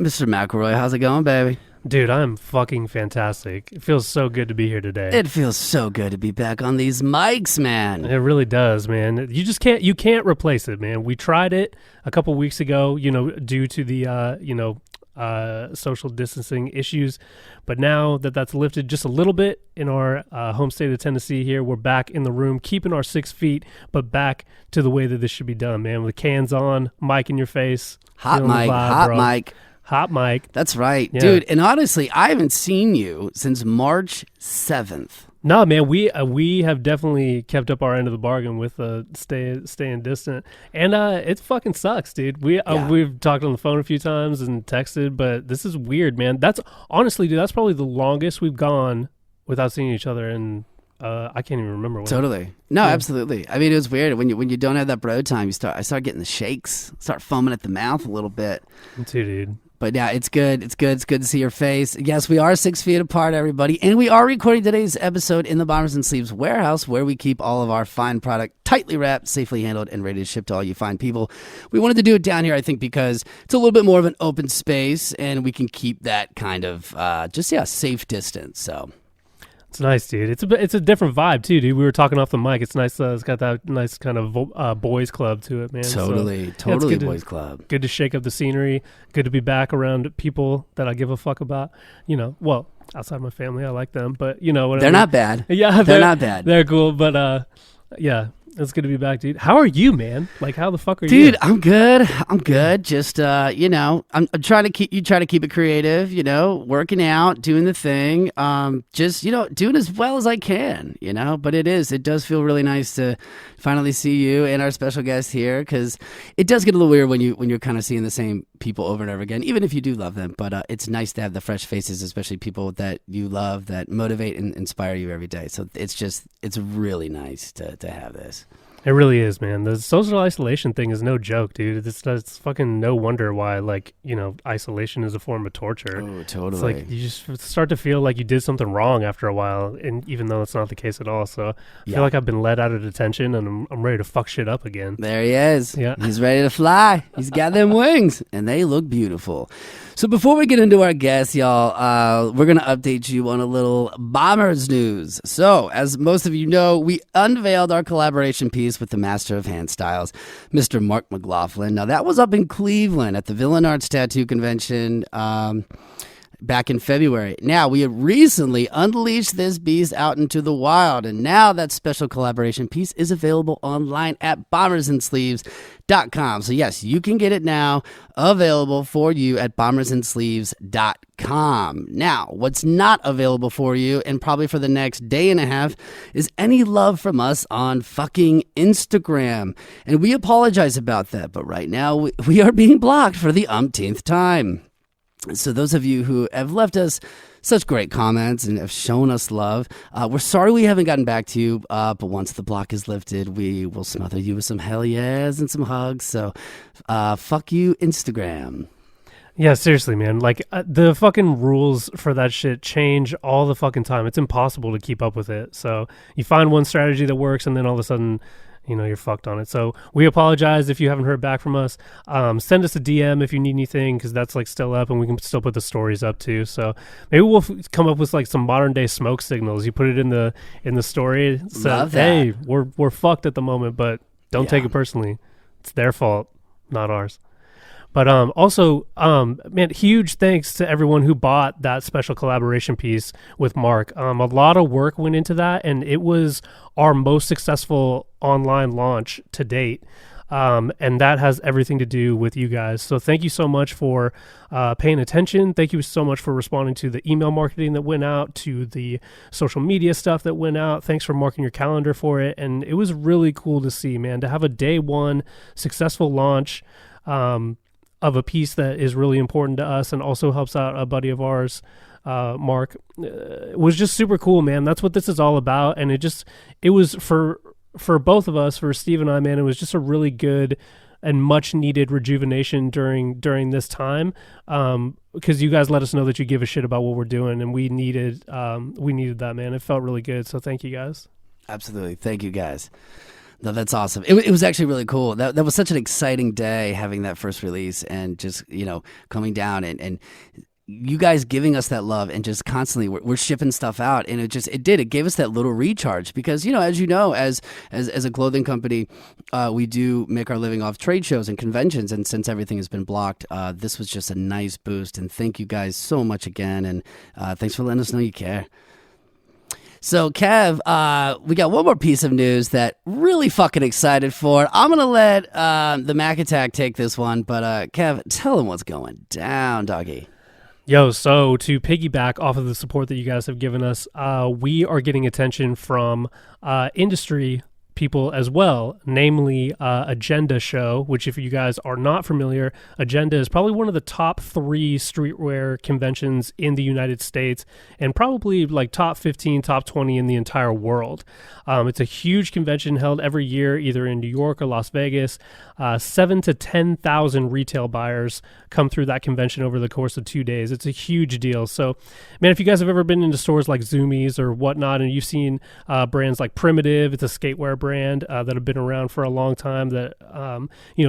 Mr. McElroy, how's it going, baby? Dude, I'm fucking fantastic. It feels so good to be here today. It feels so good to be back on these mics, man. It really does, man. You can't replace it, man. We tried it a couple weeks ago, due to the, social distancing issues. But now that that's lifted just a little bit in our home state of Tennessee here, we're back in the room, keeping our 6 feet, but back to the way that this should be done, man. With cans on, mic in your face. Hot mic. That's right. Yeah. Dude, and honestly, I haven't seen you since March 7th. No, man, we have definitely kept up our end of the bargain with staying distant, and it fucking sucks, dude. We've talked on the phone a few times and texted, but this is weird, man. That's honestly, dude, that's probably the longest we've gone without seeing each other, and I can't even remember when. Totally. No, absolutely. I mean, it was weird when you don't have that bro time. I start getting the shakes, start foaming at the mouth a little bit. Me too, dude. But yeah, it's good. It's good to see your face. Yes, we are 6 feet apart, everybody. And we are recording today's episode in the Bombers and Sleeves warehouse, where we keep all of our fine product tightly wrapped, safely handled, and ready to ship to all you fine people. We wanted to do it down here, I think, because it's a little bit more of an open space, and we can keep that kind of safe distance. So it's nice, dude. It's a different vibe too, dude. We were talking off the mic. It's nice. It's got that nice kind of boys club to it, man. Totally boys club. Good to shake up the scenery. Good to be back around people that I give a fuck about. Well, outside my family, I like them, but they're not bad. Yeah, they're not bad. They're cool, but yeah. It's good to be back, dude. How are you, man? Like, how the fuck are you? Dude, I'm good. Just, I'm trying to keep it creative, working out, doing the thing, doing as well as I can, but it does feel really nice to finally see you and our special guest here, because it does get a little weird when you're kind of seeing the same people over and over again, even if you do love them, but it's nice to have the fresh faces, especially people that you love, that motivate and inspire you every day. So it's really nice to have this. It really is, man. The social isolation thing is no joke, dude. It's fucking no wonder why, isolation is a form of torture. Oh, totally. It's like you just start to feel like you did something wrong after a while, and even though it's not the case at all. So I feel like I've been let out of detention, and I'm ready to fuck shit up again. There he is. Yeah. He's ready to fly. He's got them wings, and they look beautiful. So before we get into our guests, y'all, we're going to update you on a little Bombers news. So, as most of you know, we unveiled our collaboration piece with the master of hand styles, Mr. Mark McLaughlin. Now, that was up in Cleveland at the Villain Arts Tattoo Convention back in February. Now, we have recently unleashed this beast out into the wild, and now that special collaboration piece is available online at bombersandsleeves.com. So yes, you can get it now, available for you at bombersandsleeves.com. Now, what's not available for you, and probably for the next day and a half, is any love from us on fucking Instagram. And we apologize about that, but right now we are being blocked for the umpteenth time. So those of you who have left us such great comments and have shown us love, we're sorry we haven't gotten back to you, but once the block is lifted, we will smother you with some hell yes and some hugs. So fuck you, Instagram. Yeah, seriously, man. The fucking rules for that shit change all the fucking time. It's impossible to keep up with it. So you find one strategy that works, and then all of a sudden, you're fucked on it. So we apologize if you haven't heard back from us. Send us a DM if you need anything, because that's still up, and we can still put the stories up too. So maybe we'll come up with some modern day smoke signals. You put it in the story. So Love that. Hey, we're fucked at the moment, but don't take it personally. It's their fault, not ours. But also, man, huge thanks to everyone who bought that special collaboration piece with Mark. A lot of work went into that, and it was our most successful online launch to date. And that has everything to do with you guys. So thank you so much for paying attention. Thank you so much for responding to the email marketing that went out, to the social media stuff that went out. Thanks for marking your calendar for it. And it was really cool to see, man, to have a day one successful launch of a piece that is really important to us and also helps out a buddy of ours, Mark. It was just super cool, man. That's what this is all about. And it was for both of us, for Steve and I, man, it was just a really good and much needed rejuvenation during this time. Because you guys let us know that you give a shit about what we're doing, and we needed that, man. It felt really good. So thank you guys. Absolutely. Thank you guys. No, that's awesome. It was actually really cool. That was such an exciting day having that first release and just, coming down and you guys giving us that love and just constantly we're shipping stuff out, and it gave us that little recharge because as as a clothing company, we do make our living off trade shows and conventions, and since everything has been blocked, this was just a nice boost, and thank you guys so much again, and thanks for letting us know you care. So, Kev, we got one more piece of news that really fucking excited for. I'm going to let the Mac Attack take this one, but Kev, tell them what's going down, doggy. Yo, so to piggyback off of the support that you guys have given us, we are getting attention from industry people as well, namely Agenda Show, which if you guys are not familiar, Agenda is probably one of the top 3 streetwear conventions in the United States and probably like top 15, top 20 in the entire world. It's a huge convention held every year either in New York or Las Vegas. 7,000 to 10,000 retail buyers come through that convention over the course of 2 days. It's a huge deal. So, man, if you guys have ever been into stores like Zoomies or whatnot, and you've seen brands like Primitive, it's a skatewear brand that have been around for a long time, that,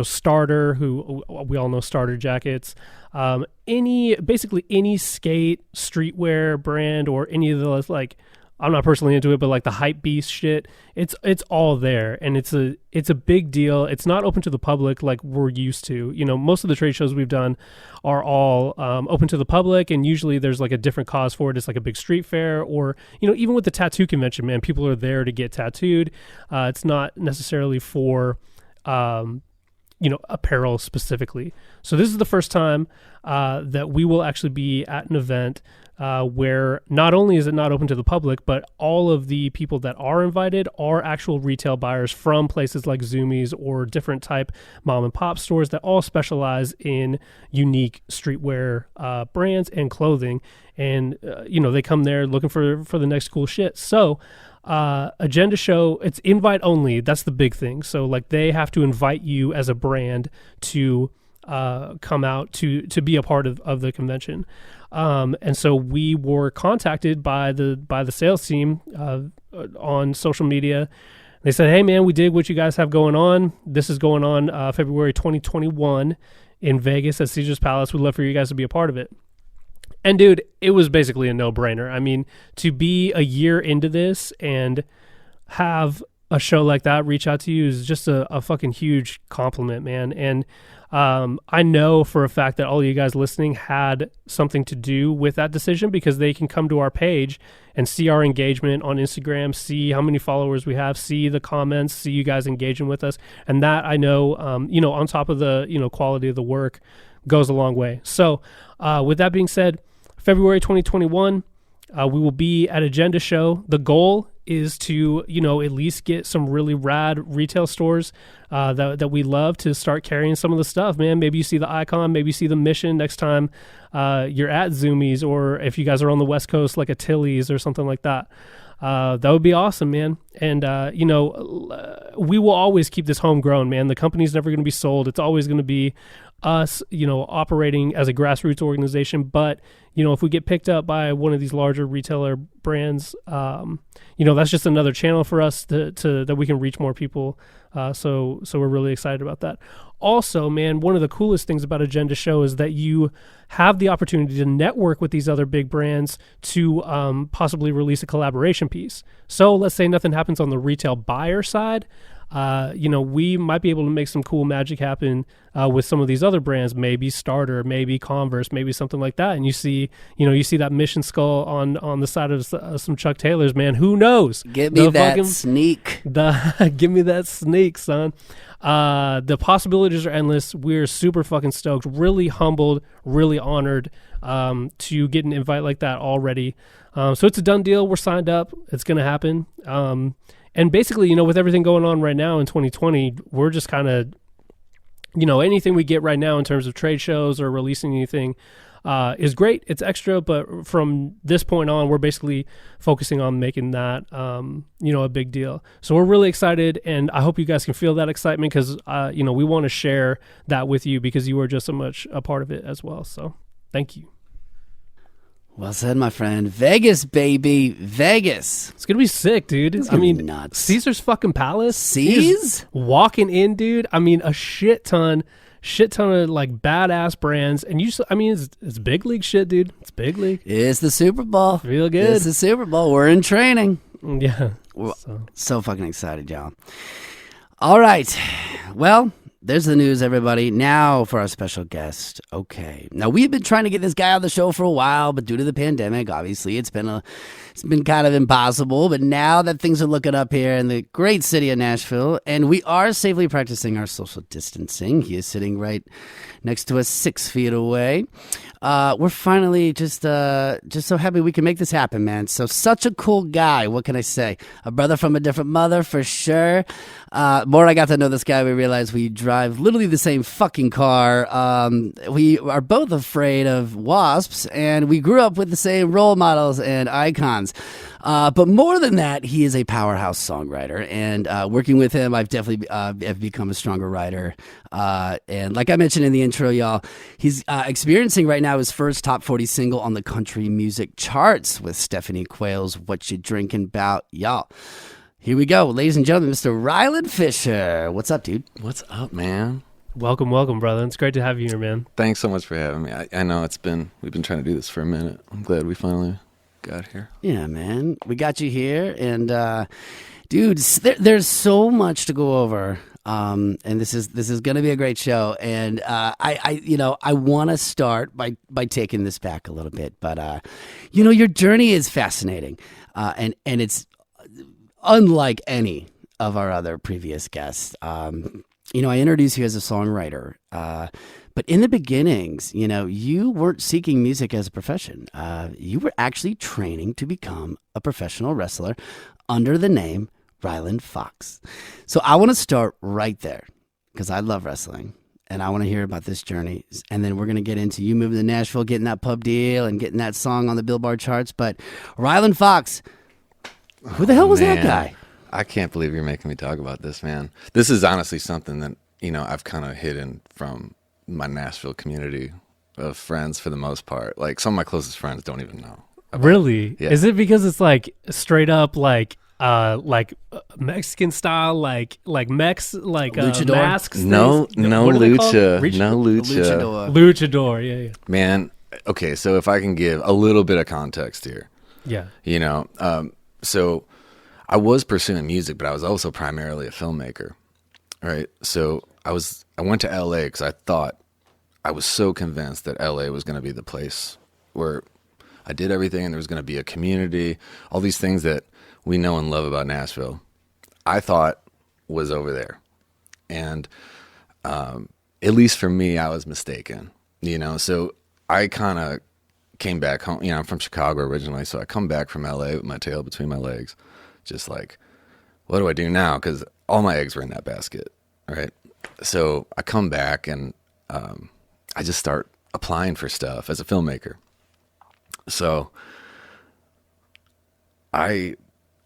Starter, who we all know Starter jackets, basically any skate, streetwear brand, or any of those, like, I'm not personally into it, but like the hype beast shit, it's all there, and it's a big deal. It's not open to the public like we're used to. Most of the trade shows we've done are all open to the public, and usually there's like a different cause for it. It's like a big street fair, or even with the tattoo convention, man, people are there to get tattooed. It's not necessarily for apparel specifically. So this is the first time that we will actually be at an event where not only is it not open to the public, but all of the people that are invited are actual retail buyers from places like Zoomies or different type mom and pop stores that all specialize in unique streetwear brands and clothing. And, they come there looking for the next cool shit. So Agenda Show, it's invite only. That's the big thing. So like they have to invite you as a brand to come out to be a part of the convention. And so we were contacted by the sales team on social media. They said, hey man, we dig what you guys have going on. This is going on February 2021 in Vegas at Caesar's Palace. We'd love for you guys to be a part of it. And dude, it was basically a no-brainer. I mean, to be a year into this and have a show like that reach out to you is just a fucking huge compliment, man. And I know for a fact that all of you guys listening had something to do with that decision, because they can come to our page and see our engagement on Instagram, see how many followers we have, see the comments, see you guys engaging with us. And that, I know, on top of the, quality of the work, goes a long way. So with that being said, February 2021, we will be at Agenda Show. The goal is to, at least get some really rad retail stores that we love to start carrying some of the stuff, man. Maybe you see the Icon, maybe you see the Mission next time you're at Zoomies, or if you guys are on the West Coast, like a Tilly's or something like that. That would be awesome, man. And, we will always keep this homegrown, man. The company's never going to be sold. It's always going to be us, operating as a grassroots organization. But, if we get picked up by one of these larger retailer brands, that's just another channel for us that we can reach more people. So we're really excited about that. Also, man, one of the coolest things about Agenda Show is that you have the opportunity to network with these other big brands to possibly release a collaboration piece. So let's say nothing happens on the retail buyer side. We might be able to make some cool magic happen with some of these other brands, maybe Starter, maybe Converse, maybe something like that. And you see that Mission skull on the side of some Chuck Taylors, man. Who knows? Give me that sneak. Give me that sneak, son. The possibilities are endless. We're super fucking stoked, really humbled, really honored to get an invite like that already. So it's a done deal. We're signed up. It's going to happen. And basically, with everything going on right now in 2020, we're just kind of, anything we get right now in terms of trade shows or releasing anything is great. It's extra, but from this point on, we're basically focusing on making that, a big deal. So we're really excited, and I hope you guys can feel that excitement because, we want to share that with you because you are just so much a part of it as well. So thank you. Well said, my friend. Vegas, baby. Vegas. It's gonna be sick, dude. It's I gonna be mean, nuts. Caesar's fucking Palace. C's? Walking in, dude. I mean, a shit ton of like badass brands, and it's big league shit, dude. It's big league. It's the Super Bowl. Real good. It's the Super Bowl. We're in training. Yeah. So fucking excited, y'all. All right. Well, there's the news, everybody. Now for our special guest. Okay. Now, we've been trying to get this guy on the show for a while, but due to the pandemic, obviously, it's been kind of impossible. But now that things are looking up here in the great city of Nashville, and we are safely practicing our social distancing, he is sitting right next to us 6 feet away. We're finally just so happy we can make this happen, man. So such a cool guy. What can I say? A brother from a different mother, for sure. More I got to know this guy, we realized we drive literally the same fucking car. We are both afraid of wasps, and we grew up with the same role models and icons. But more than that, he is a powerhouse songwriter, and working with him, I've definitely have become a stronger writer. And like I mentioned in the intro, y'all, he's experiencing right now his first top 40 single on the country music charts with Stephanie Quayle's "Whatcha Drinkin Bout." Y'all, here we go, ladies and gentlemen, Mr. Ryland Fisher. What's up, dude? What's up, man? Welcome, brother. It's great to have you here, man. Thanks so much for having me. I know we've been trying to do this for a minute. I'm glad we finally got here. Yeah, man. We got you here, and dude, there's so much to go over. And this is going to be a great show. And I want to start by taking this back a little bit, but your journey is fascinating, and it's unlike any of our other previous guests. I introduced you as a songwriter, but in the beginnings, you weren't seeking music as a profession. You were actually training to become a professional wrestler under the name Ryland Fox. So I want to start right there because I love wrestling and I want to hear about this journey. And then we're going to get into you moving to Nashville, getting that pub deal and getting that song on the Billboard charts. But Ryland Fox, who the hell was that guy? I can't believe you're making me talk about this, man. This is honestly something that, I've kind of hidden from my Nashville community of friends for the most part. Like some of my closest friends don't even know. Really? Yeah. Is it because it's like straight up like Mexican style, like Mex, like Luchador? masks? No lucha. Luchador, yeah. Man, okay, so if I can give a little bit of context here. Yeah. So I was pursuing music, but I was also primarily a filmmaker, right? So I went to LA because I was so convinced that LA was going to be the place where I did everything and there was going to be a community, all these things that we know and love about Nashville, I thought was over there. And at least for me, I was mistaken, So I kind of came back home. I'm from Chicago originally, so I come back from LA with my tail between my legs, just like, what do I do now? Because all my eggs were in that basket, right? So I come back and I just start applying for stuff as a filmmaker. So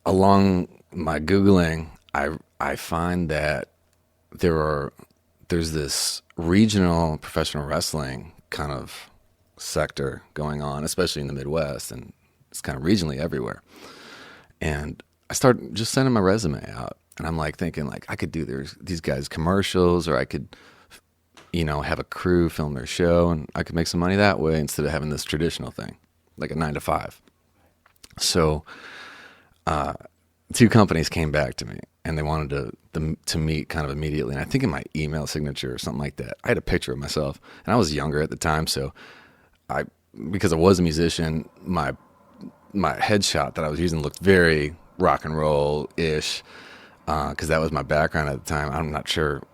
along my Googling, I find that there's this regional professional wrestling kind of sector going on, especially in the Midwest, and it's kind of regionally everywhere. And I start just sending my resume out, and I'm like thinking like I could do these guys commercials, or I could, have a crew film their show, and I could make some money that way instead of having this traditional thing, like a 9 to 5. So, 2 companies came back to me, and they wanted to meet kind of immediately. And I think in my email signature or something like that, I had a picture of myself, and I was younger at the time, so because I was a musician, my headshot that I was using looked very rock and roll-ish, because that was my background at the time. I'm not sure.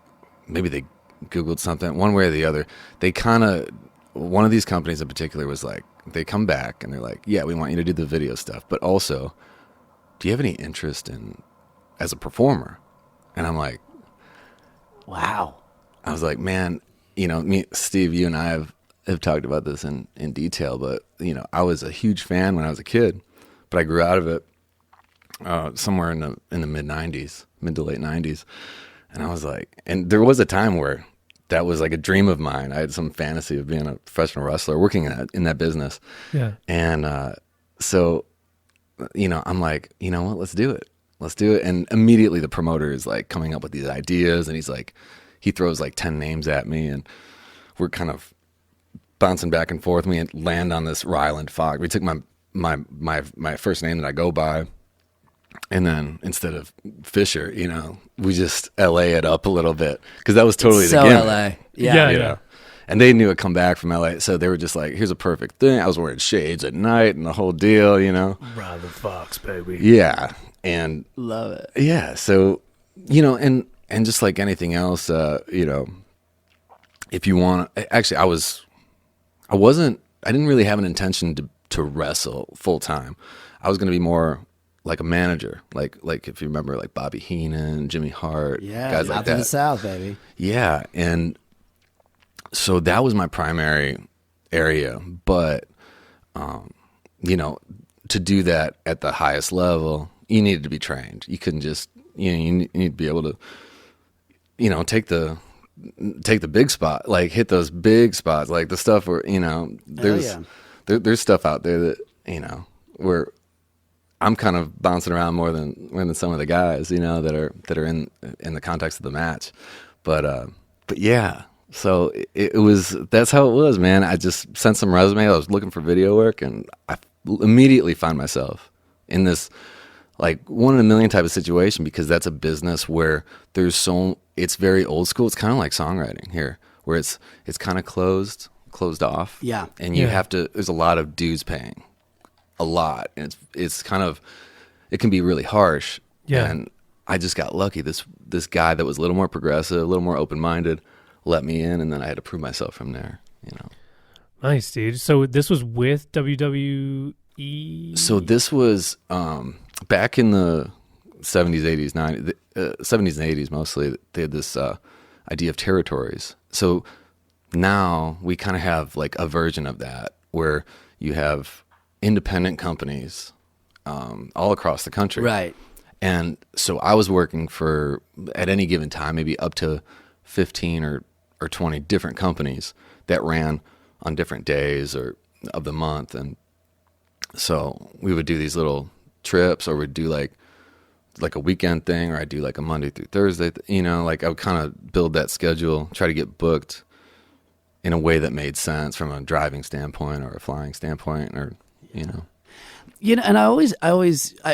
Maybe they Googled something. One way or the other, one of these companies in particular was like, they come back and they're like, yeah, we want you to do the video stuff, but also, do you have any interest as a performer? And I'm like, Wow. I was like, man, Steve, you and I have talked about this in detail, but I was a huge fan when I was a kid, but I grew out of it somewhere in the mid to late 90s. And I was like, and there was a time where that was like a dream of mine. I had some fantasy of being a professional wrestler, working in that business. Yeah. And so, I'm like, you know what, let's do it. Let's do it. And immediately the promoter is like coming up with these ideas, and he throws like 10 names at me, and we're kind of bouncing back and forth. We land on this Ryland Fox. We took my first name that I go by, and then instead of Fisher, we just LA it up a little bit, because that was totally So the gimmick. LA. Yeah. You know? And they knew it come back from LA, so they were just like, here's a perfect thing. I was wearing shades at night and the whole deal, Ryland Fox, baby. Yeah. And Love it. yeah, so and just like anything else, if you want, actually I didn't really have an intention to wrestle full time. I was going to be more like a manager, like if you remember, like Bobby Heenan, Jimmy Hart, Yeah, guys out like to the that. South, baby. Yeah, and so that was my primary area, but to do that at the highest level, you needed to be trained. You couldn't just you need to be able to take the big spot, like hit those big spots, like the stuff where there's stuff out there that where I'm kind of bouncing around more than some of the guys that are in the context of the match, but yeah. So that's how it was, man. I just sent some resume. I was looking for video work, and I immediately find myself in this like one in a million type of situation, because that's a business where it's very old school. It's kind of like songwriting here, where it's kind of closed off. Yeah. And there's a lot of dues paying, a lot. And it's kind of, it can be really harsh. Yeah. And I just got lucky. This guy that was a little more progressive, a little more open-minded, let me in, and then I had to prove myself from there, Nice, dude. So this was with WWE? So this was back in the 70s, 80s, 90s, 70s and 80s mostly. They had this idea of territories. So now we kind of have like a version of that, where you have independent companies all across the country. Right. And so I was working for, at any given time, maybe up to 15 or 20 different companies that ran on different days or of the month. And so we would do these little trips, or we'd do like a weekend thing, or I'd do like a Monday through Thursday, like I would kind of build that schedule, try to get booked in a way that made sense from a driving standpoint or a flying standpoint, or, And I always,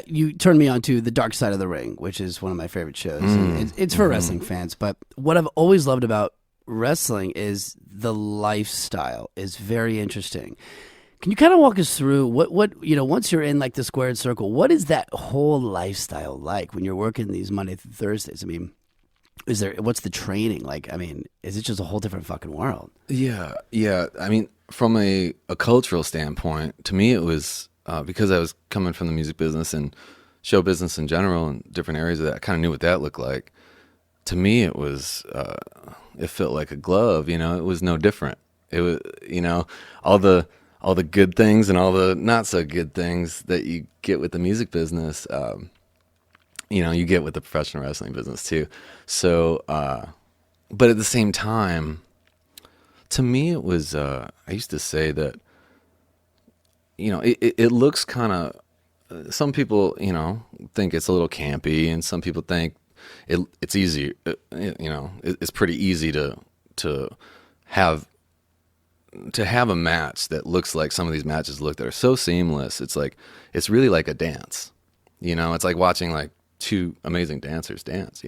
you turned me on to The Dark Side of the Ring, which is one of my favorite shows. And it's for wrestling fans, but what I've always loved about wrestling is the lifestyle is very interesting. Can you kind of walk us through what once you're in like the squared circle, what is that whole lifestyle like when you're working these Monday through Thursdays? I mean, what's the training like? I mean, is it just a whole different fucking world? Yeah. I mean, from a cultural standpoint, to me it was because I was coming from the music business and show business in general and different areas of that. I kind of knew what that looked like. To me, it was it felt like a glove. It was no different. It was all the good things and all the not so good things that you get with the music business. You get with the professional wrestling business too. So, but at the same time, to me, it was. I used to say that. It looks kind of. Some people, think it's a little campy, and some people think it's easy. It's pretty easy to have a match that looks like some of these matches look, that are so seamless. It's really like a dance. It's like watching like two amazing dancers dance.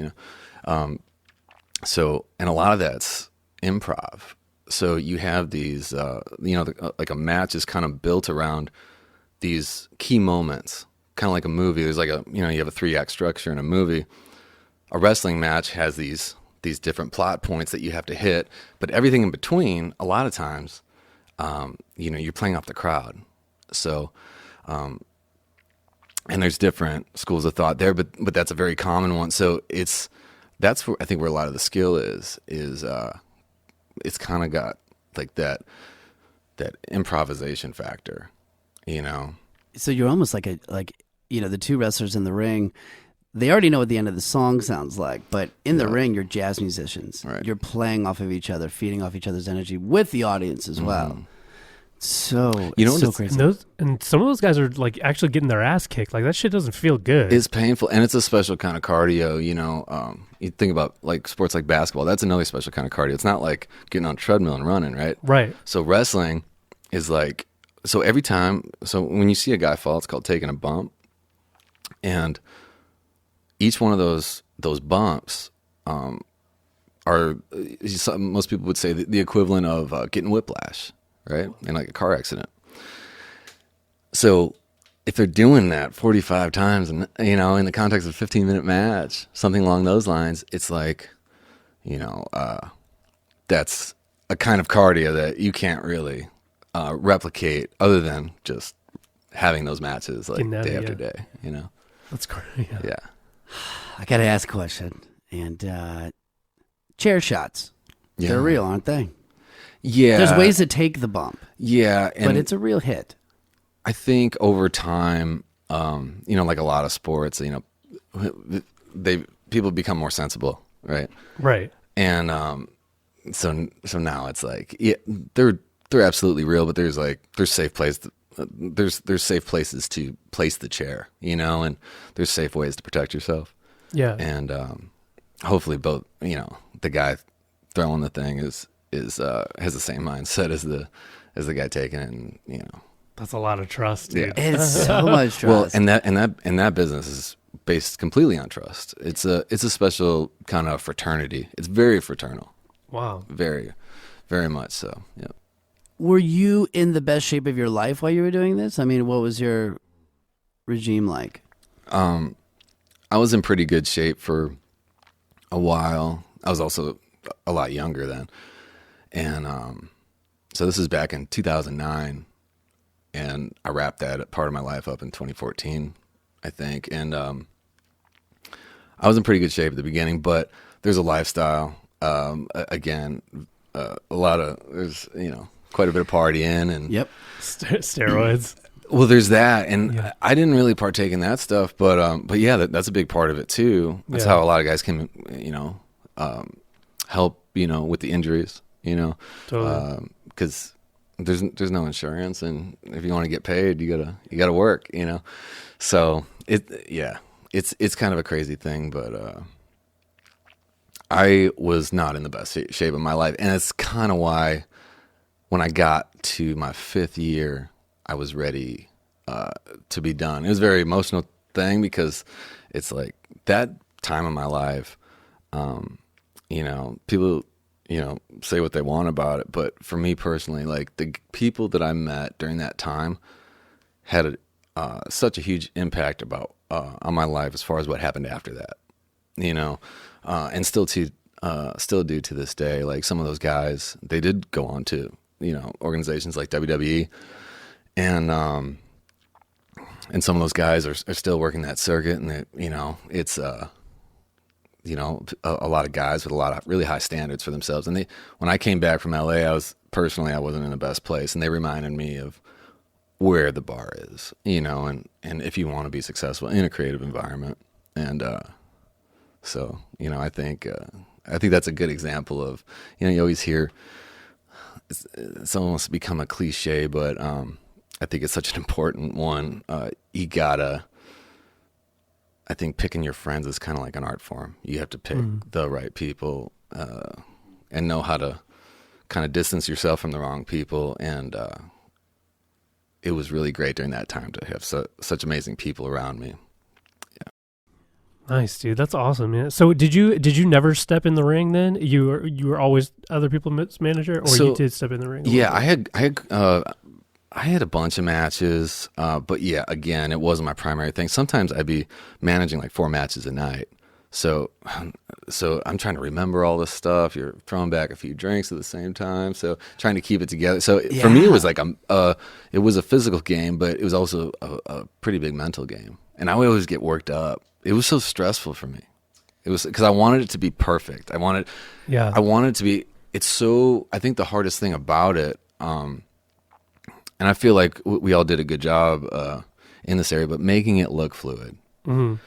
So, and a lot of that's improv. So you have these, like a match is kind of built around these key moments, kind of like a movie. There's like you have a 3-act structure in a movie. A wrestling match has these different plot points that you have to hit, but everything in between, a lot of times, you're playing off the crowd. So, and there's different schools of thought there, but that's a very common one. So that's where I think where a lot of the skill is it's kind of got like that improvisation factor, So you're almost like the two wrestlers in the ring. they already know what the end of the song sounds like, but in the ring, you're jazz musicians. Right. You're playing off of each other, feeding off each other's energy with the audience as well. So, You know it's so what's- crazy. And some of those guys are like actually getting their ass kicked. Like that shit doesn't feel good. It's painful, and it's a special kind of cardio. You know, you think about like sports like basketball. That's another special kind of cardio. It's not like getting on a treadmill and running, right? Right. So wrestling is like, so every time, so when you see a guy fall, it's called taking a bump, and each one of those bumps are most people would say the equivalent of getting whiplash, right? In like a car accident. So if they're doing that 45 times, and you know, in the context of a 15-minute match, something along those lines, it's like, you know, that's a kind of cardio that you can't really replicate other than just having those matches like day after day, you know? That's great. Yeah. I got to ask a question. And chair shots, Yeah. they're real, aren't they? Yeah. There's ways to take the bump, Yeah. And but it's a real hit. I think over time, you know, like a lot of sports, you know, people become more sensible, right? Right. And so now it's like, yeah, they're absolutely real, but there's safe places. There's safe places to place the chair, you know, and there's safe ways to protect yourself. Yeah. And hopefully, both, you know, the guy throwing the thing has the same mindset as the guy taking it, and you know. That's a lot of trust, dude. Yeah. It's so much trust. Well, and that business is based completely on trust. It's a special kind of fraternity. It's very fraternal. Wow. Very, very much so. Yeah. Were you in the best shape of your life while you were doing this? I mean, what was your regime like? I was in pretty good shape for a while. I was also a lot younger then. And so this is back in 2009. And I wrapped that part of my life up in 2014, I think. And I was in pretty good shape at the beginning, but there's a lifestyle. Again, there's, you know, quite a bit of partying and Yep. Steroids. well, there's that, and Yeah. I didn't really partake in that stuff, but yeah, that's a big part of it too. That's Yeah. how a lot of guys can, you know, help, you know, with the injuries, you know, Totally. because there's no insurance, and if you want to get paid, you gotta work, you know. So it's kind of a crazy thing, but I was not in the best shape of my life, and it's kind of why when I got to my 5th year, I was ready to be done. It was a very emotional thing because it's like that time of my life, you know, people, you know, say what they want about it, but for me personally, like the people that I met during that time had such a huge impact on my life as far as what happened after that, you know, and still do to this day. Like some of those guys, they did go on to, you know, organizations like WWE, and some of those guys are still working that circuit, and you know, it's you know, a lot of guys with a lot of really high standards for themselves. And when I came back from LA, I wasn't in the best place, and they reminded me of where the bar is, you know, and if you want to be successful in a creative environment. And so, you know, I think that's a good example of, you know, you always hear it's almost become a cliche, but I think it's such an important one. You gotta, I think picking your friends is kind of like an art form. You have to pick the right people and know how to kind of distance yourself from the wrong people. And it was really great during that time to have such amazing people around me. Nice, dude. That's awesome, man. So did you never step in the ring then? You were always other people's manager, or you did step in the ring? Yeah, I had a bunch of matches, but yeah, again, it wasn't my primary thing. Sometimes I'd be managing like 4 matches a night. So I'm trying to remember all this stuff. You're throwing back a few drinks at the same time. So trying to keep it together. So for me, it was like it was a physical game, but it was also a pretty big mental game. And I would always get worked up. It was so stressful for me. It was because I wanted it to be perfect. I wanted it to be. It's so. I think the hardest thing about it, and I feel like we all did a good job in this area, but making it look fluid. Mm-hmm.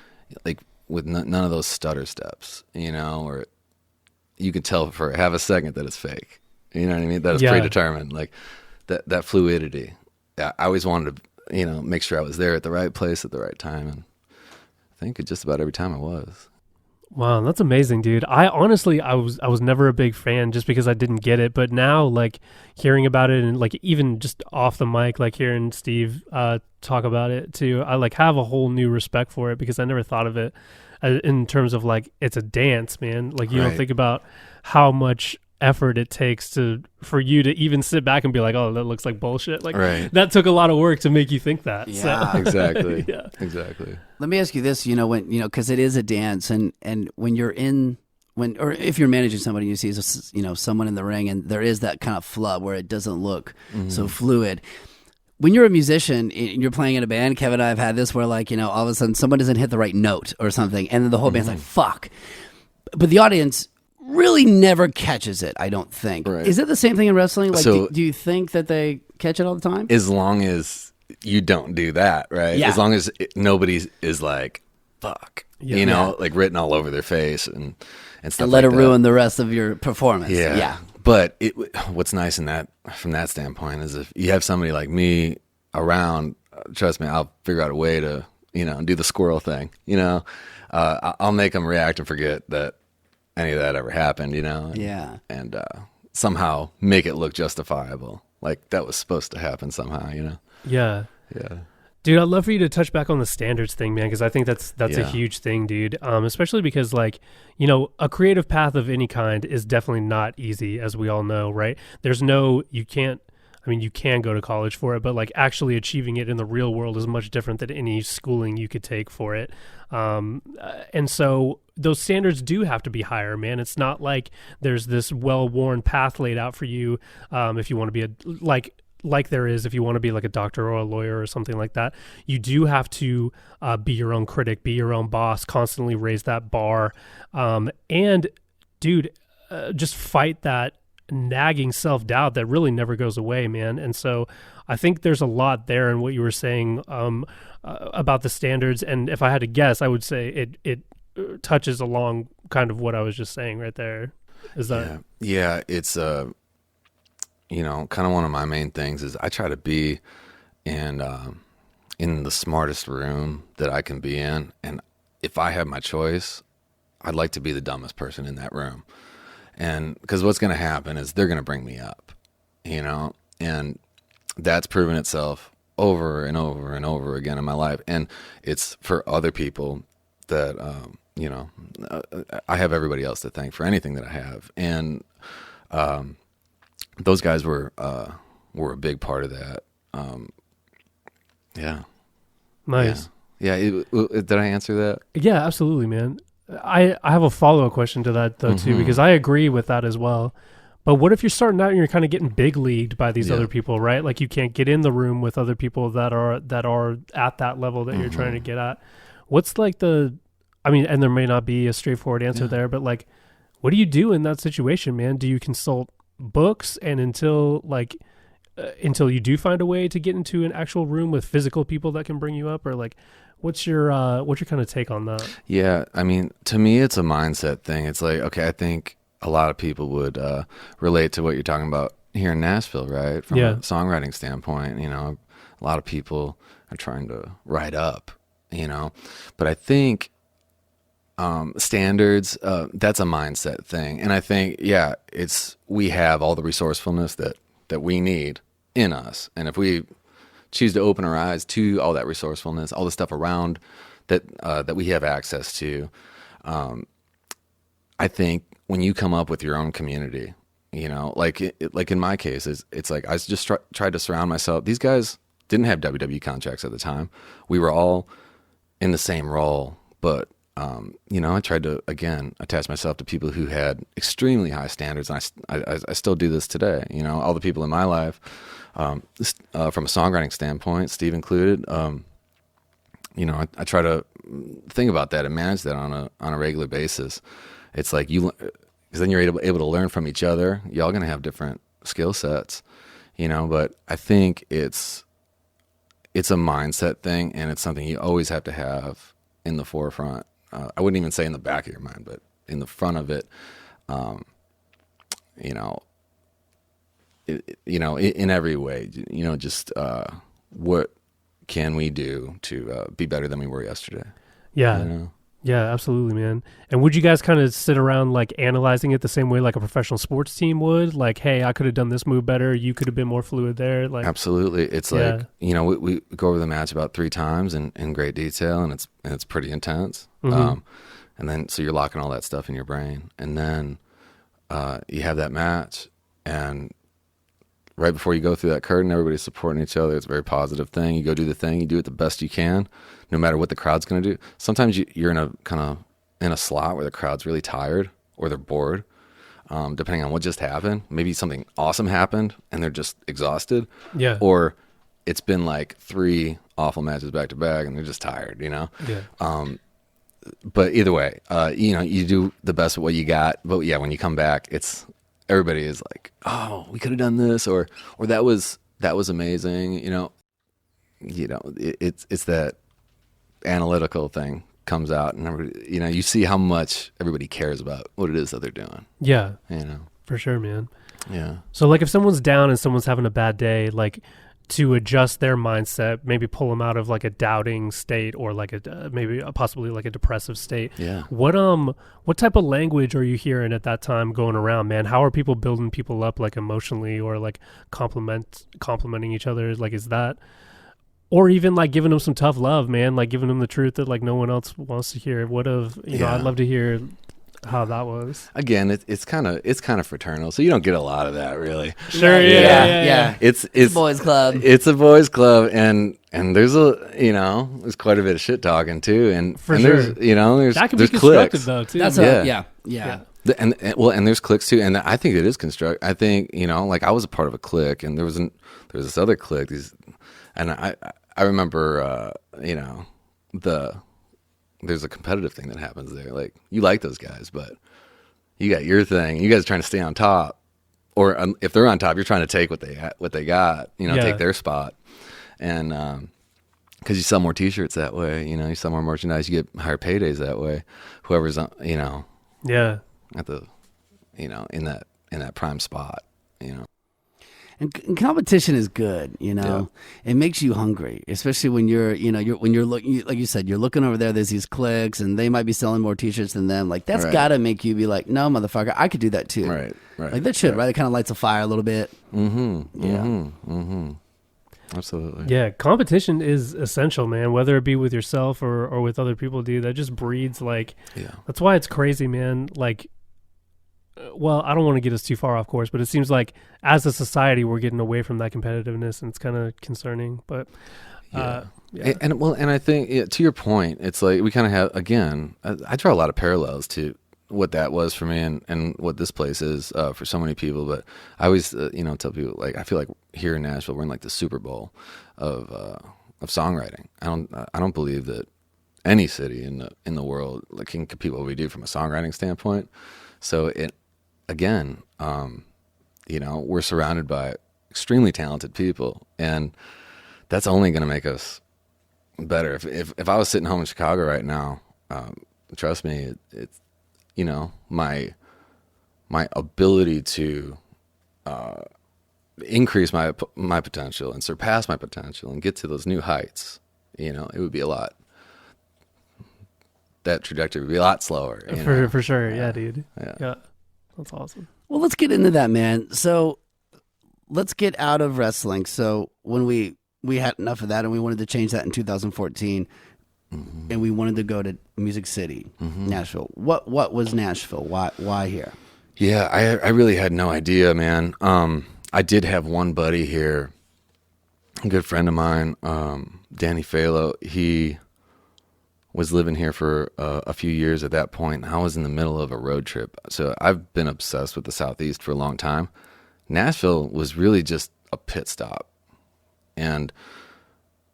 Like with none of those stutter steps, you know, or you can tell for half a second that it's fake. You know what I mean? That it's predetermined, like that fluidity. I always wanted to, you know, make sure I was there at the right place at the right time, and I think just about every time I was. Wow, that's amazing, dude. I was never a big fan just because I didn't get it, but now like hearing about it and like even just off the mic, like hearing Steve talk about it too, I like have a whole new respect for it because I never thought of it in terms of like it's a dance, man. Like you don't think about how much effort it takes for you to even sit back and be like, oh, that looks like bullshit. Like that took a lot of work to make you think that. Yeah, so. Exactly. Yeah, exactly. Let me ask you this, you know, when, you know, cause it is a dance and when you're or if you're managing somebody, you see, you know, someone in the ring and there is that kind of flub where it doesn't look so fluid. When you're a musician and you're playing in a band, Kevin and I have had this where like, you know, all of a sudden someone doesn't hit the right note or something. And then the whole band's like, fuck. But the audience really never catches it, I don't think. Right. Is it the same thing in wrestling? Like, So, do you think that they catch it all the time? As long as you don't do that, right? Yeah. As long as nobody is like, fuck, you know, like written all over their face and stuff And let like it that. ruin the rest of your performance. Yeah. Yeah. But what's nice in that, from that standpoint, is if you have somebody like me around, trust me, I'll figure out a way to, you know, do the squirrel thing, you know. I'll make them react and forget that any of that ever happened, you know. And somehow make it look justifiable. Like that was supposed to happen somehow, you know. Yeah. Yeah. Dude, I'd love for you to touch back on the standards thing, man, because I think that's a huge thing, dude. Especially because, like, you know, a creative path of any kind is definitely not easy, as we all know, right? You can go to college for it, but like actually achieving it in the real world is much different than any schooling you could take for it. And so those standards do have to be higher, man. It's not like there's this well-worn path laid out for you if you want to be like there is if you want to be like a doctor or a lawyer or something like that. You do have to be your own critic, be your own boss, constantly raise that bar. And dude, just fight that nagging self-doubt that really never goes away, man. And so I think there's a lot there in what you were saying about the standards. And if I had to guess, I would say it touches along kind of what I was just saying right there. Is that? Yeah, it's you know, kind of one of my main things is I try to be in the smartest room that I can be in. And if I have my choice, I'd like to be the dumbest person in that room. And because what's going to happen is they're going to bring me up, you know, and that's proven itself over and over and over again in my life. And it's for other people that, you know, I have everybody else to thank for anything that I have. And those guys were a big part of that. Yeah. Nice. Yeah. Did I answer that? Yeah, absolutely, man. I have a follow-up question to that though too, because I agree with that as well. But what if you're starting out and you're kind of getting big leagued by these other people, right? Like you can't get in the room with other people that are at that level that you're trying to get at. What's like and there may not be a straightforward answer there, but like, what do you do in that situation, man? Do you consult books and until you do find a way to get into an actual room with physical people that can bring you up, or like what's your kind of take on that? Yeah, I mean, to me it's a mindset thing. It's like, okay, I think a lot of people would relate to what you're talking about here in Nashville, right? From a songwriting standpoint, you know, a lot of people are trying to write up, you know, but I think standards, that's a mindset thing. And I think, we have all the resourcefulness that we need in us. And if we choose to open our eyes to all that resourcefulness, all the stuff around that we have access to, I think when you come up with your own community, you know, like in my case, it's like I just tried to surround myself. These guys didn't have WWE contracts at the time. We were all in the same role, but you know, I tried to, again, attach myself to people who had extremely high standards. And I still do this today. You know, all the people in my life, from a songwriting standpoint, Steve included, you know, I try to think about that and manage that on a regular basis. It's like because then you're able to learn from each other. Y'all going to have different skill sets, you know, but I think it's a mindset thing, and it's something you always have to have in the forefront. I wouldn't even say in the back of your mind, but in the front of it, you know, in every way, just what can we do to be better than we were yesterday? Yeah. You know? Yeah, absolutely, man. And would you guys kind of sit around like analyzing it the same way like a professional sports team would? Like, hey, I could have done this move better. You could have been more fluid there. Like, absolutely. It's like, we go over the match about 3 times in great detail, and it's pretty intense. Mm-hmm. And then, so you're locking all that stuff in your brain, and then you have that match, and right before you go through that curtain, everybody's supporting each other. It's a very positive thing. You go do the thing. You do it the best you can, no matter what the crowd's going to do. Sometimes you're in a slot where the crowd's really tired or they're bored, depending on what just happened. Maybe something awesome happened and they're just exhausted. Yeah. Or it's been like 3 awful matches back to back and they're just tired, Yeah. But either way, you do the best with what you got. But yeah, when you come back, everybody is like, oh, we could have done this, or that was amazing. It's that analytical thing comes out, and everybody, you see how much everybody cares about what it is that they're doing. Yeah. For sure, man. Yeah. So like if someone's down and someone's having a bad day, like to adjust their mindset, maybe pull them out of like a doubting state or like possibly like a depressive state. Yeah. What type of language are you hearing at that time going around, man? How are people building people up like emotionally or like complimenting each other? Like, is that, or even like giving them some tough love, man, like giving them the truth that like no one else wants to hear? I'd love to hear how that was. Again, it's kind of fraternal, so you don't get a lot of that, really. Sure, yeah. It's a boys club. It's a boys club, and there's there's quite a bit of shit talking too, and for sure, there's that can there's be clicks. constructive though too. That's yeah. And there's clicks too, and I think it is construct. I think like I was a part of a clique, and there was this other clique. And I remember there's a competitive thing that happens there. Like, you like those guys, but you got your thing. You guys are trying to stay on top, or if they're on top, you're trying to take what they got. Take their spot, and because you sell more T-shirts that way. You sell more merchandise. You get higher paydays that way. Whoever's at the in that prime spot. And competition is good, Yeah. It makes you hungry, especially when you're looking, like you said, you're looking over there. There's these cliques, and they might be selling more T-shirts than them. Like, that's got to make you be like, no, motherfucker, I could do that too. Right. Like that should, right? It kind of lights a fire a little bit. Mm-hmm. Yeah. Mm-hmm. Mm-hmm. Absolutely. Yeah, competition is essential, man. Whether it be with yourself or with other people, dude, that just breeds like. Yeah. That's why it's crazy, man. Like. Well, I don't want to get us too far off course, but it seems like as a society we're getting away from that competitiveness, and it's kind of concerning. But and I think to your point, it's like we kind of have, again, I draw a lot of parallels to what that was for me and what this place is for so many people. But I always tell people, like, I feel like here in Nashville we're in like the Super Bowl of songwriting. I don't believe that any city in the world can compete what we do from a songwriting standpoint. So again, we're surrounded by extremely talented people, and that's only going to make us better. If I was sitting home in Chicago right now, trust me, it's my ability to increase my potential and surpass my potential and get to those new heights. It would be a lot. That trajectory would be a lot slower. For sure, yeah, dude. Yeah. That's awesome. Well, let's get into that, man. So let's get out of wrestling. So when we had enough of that, and we wanted to change that in 2014, and we wanted to go to Music City, Nashville. What was Nashville? Why here? Yeah, I really had no idea, man. I did have one buddy here, a good friend of mine, Danny Phalo. He was living here for a few years at that point. I was in the middle of a road trip. So I've been obsessed with the Southeast for a long time. Nashville was really just a pit stop. And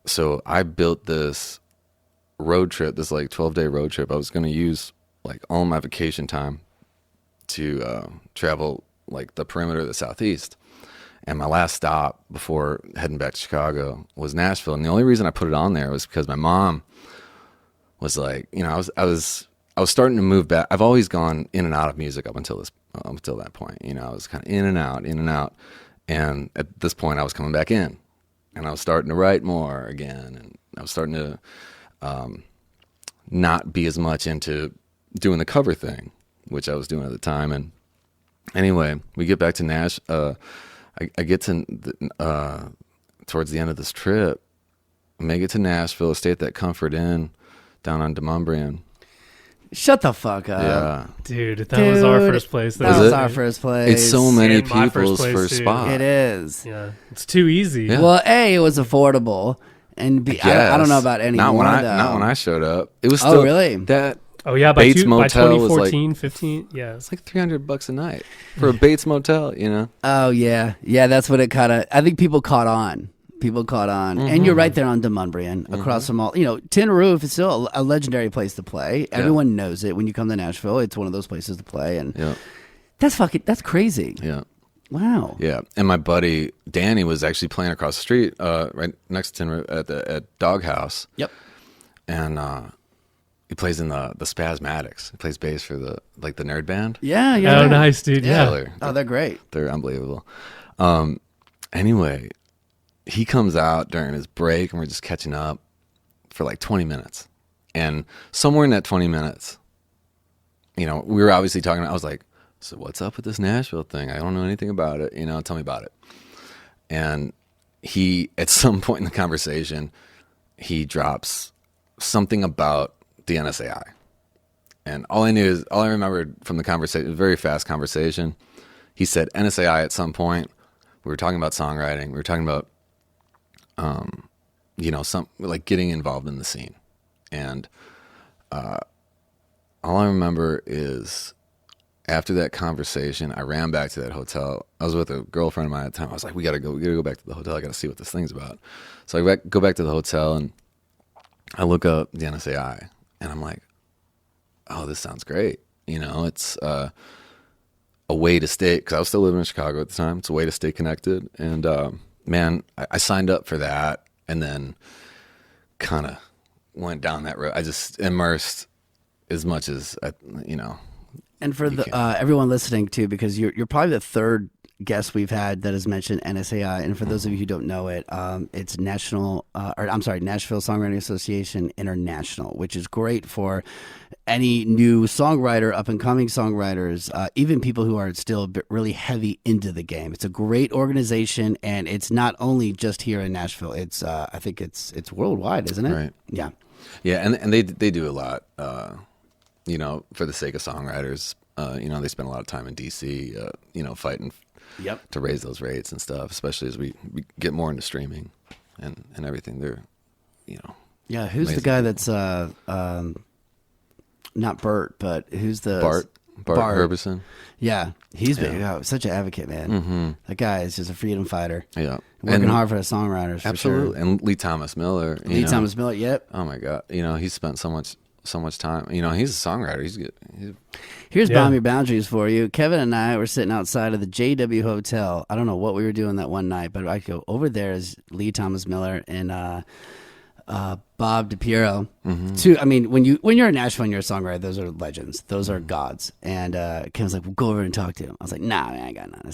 so I built this road trip, this like 12-day road trip. I was going to use like all my vacation time to travel like the perimeter of the Southeast. And my last stop before heading back to Chicago was Nashville. And the only reason I put it on there was because my mom was like, I was starting to move back. I've always gone in and out of music up until that point. I was kind of in and out. And at this point, I was coming back in, and I was starting to write more again, and I was starting to not be as much into doing the cover thing, which I was doing at the time. And anyway, we get back to Nashville. I get to towards the end of this trip, I make it to Nashville, stay at that Comfort Inn down on Demumbrian. Shut the fuck up. Yeah. Dude, that was our first place. That was our first place. It's so many And my people's first place, first too. spot. It is. Yeah, it's too easy. Yeah. Well, A, it was affordable. And B, I don't know about any not more, when though. Not when I showed up. It was still really? That Oh yeah, by Bates Motel was 2014, 15, yeah. it's like $300 a night for a Bates Motel, Oh, yeah. Yeah, that's what it kind of... I think people caught on. And you're right there on Demumbrian, across from all... Tin Roof is still a legendary place to play. Everyone knows it. When you come to Nashville, it's one of those places to play. And Yeah. that's crazy. Yeah. Wow. Yeah. And my buddy Danny was actually playing across the street, right next to Tin Roof at Doghouse. Yep. And he plays in the Spasmatics. He plays bass for the Nerd Band. Yeah. Oh, nice, dude. Yeah. They're great. They're unbelievable. Anyway, he comes out during his break, and we're just catching up for like 20 minutes. And somewhere in that 20 minutes, we were obviously talking. I was like, so what's up with this Nashville thing? I don't know anything about it. Tell me about it. And he, at some point in the conversation, he drops something about the NSAI. And all I remembered from the conversation, a very fast conversation, he said NSAI at some point. We were talking about songwriting. We were talking about, some like getting involved in the scene. And all I remember is after that conversation, I ran back to that hotel. I was with a girlfriend of mine at the time. I was like, we gotta go back to the hotel. I gotta see what this thing's about. So I go back to the hotel, and I look up the NSAI, and I'm like, oh, this sounds great. It's a way to stay, because I was still living in Chicago at the time. It's a way to stay connected. And man, I signed up for that, and then kind of went down that road. I just immersed as much as And for everyone listening too, because you're probably the third guest we've had that has mentioned NSAI, and for those of you who don't know it, it's Nashville Songwriting Association International, which is great for any new songwriter, up and coming songwriters, even people who are still really heavy into the game. It's a great organization, and it's not only just here in Nashville. It's I think it's worldwide, isn't it? Right. Yeah. Yeah, and they do a lot, for the sake of songwriters. They spend a lot of time in DC, fighting to raise those rates and stuff, especially as we get more into streaming and everything. They're, Yeah, who's amazing the guy people. that's not Bert, but who's the Bart Herbison? Yeah, he's been such an advocate, man. Mm-hmm. That guy is just a freedom fighter. Yeah, Working hard for the songwriters. For absolutely. Sure. And Lee Thomas Miller. Thomas Miller. Yep. Oh my God, he's spent so much time. He's a songwriter. He's good. Here's Bomb Your Boundaries for you. Kevin and I were sitting outside of the JW Hotel. I don't know what we were doing that one night, but I go over there is Lee Thomas Miller and Bob DiPiero. Mm-hmm. When you're in Nashville and you're a songwriter, those are legends. Those are gods. And Kevin's like, well, go over and talk to him. I was like, nah, man, I got nothing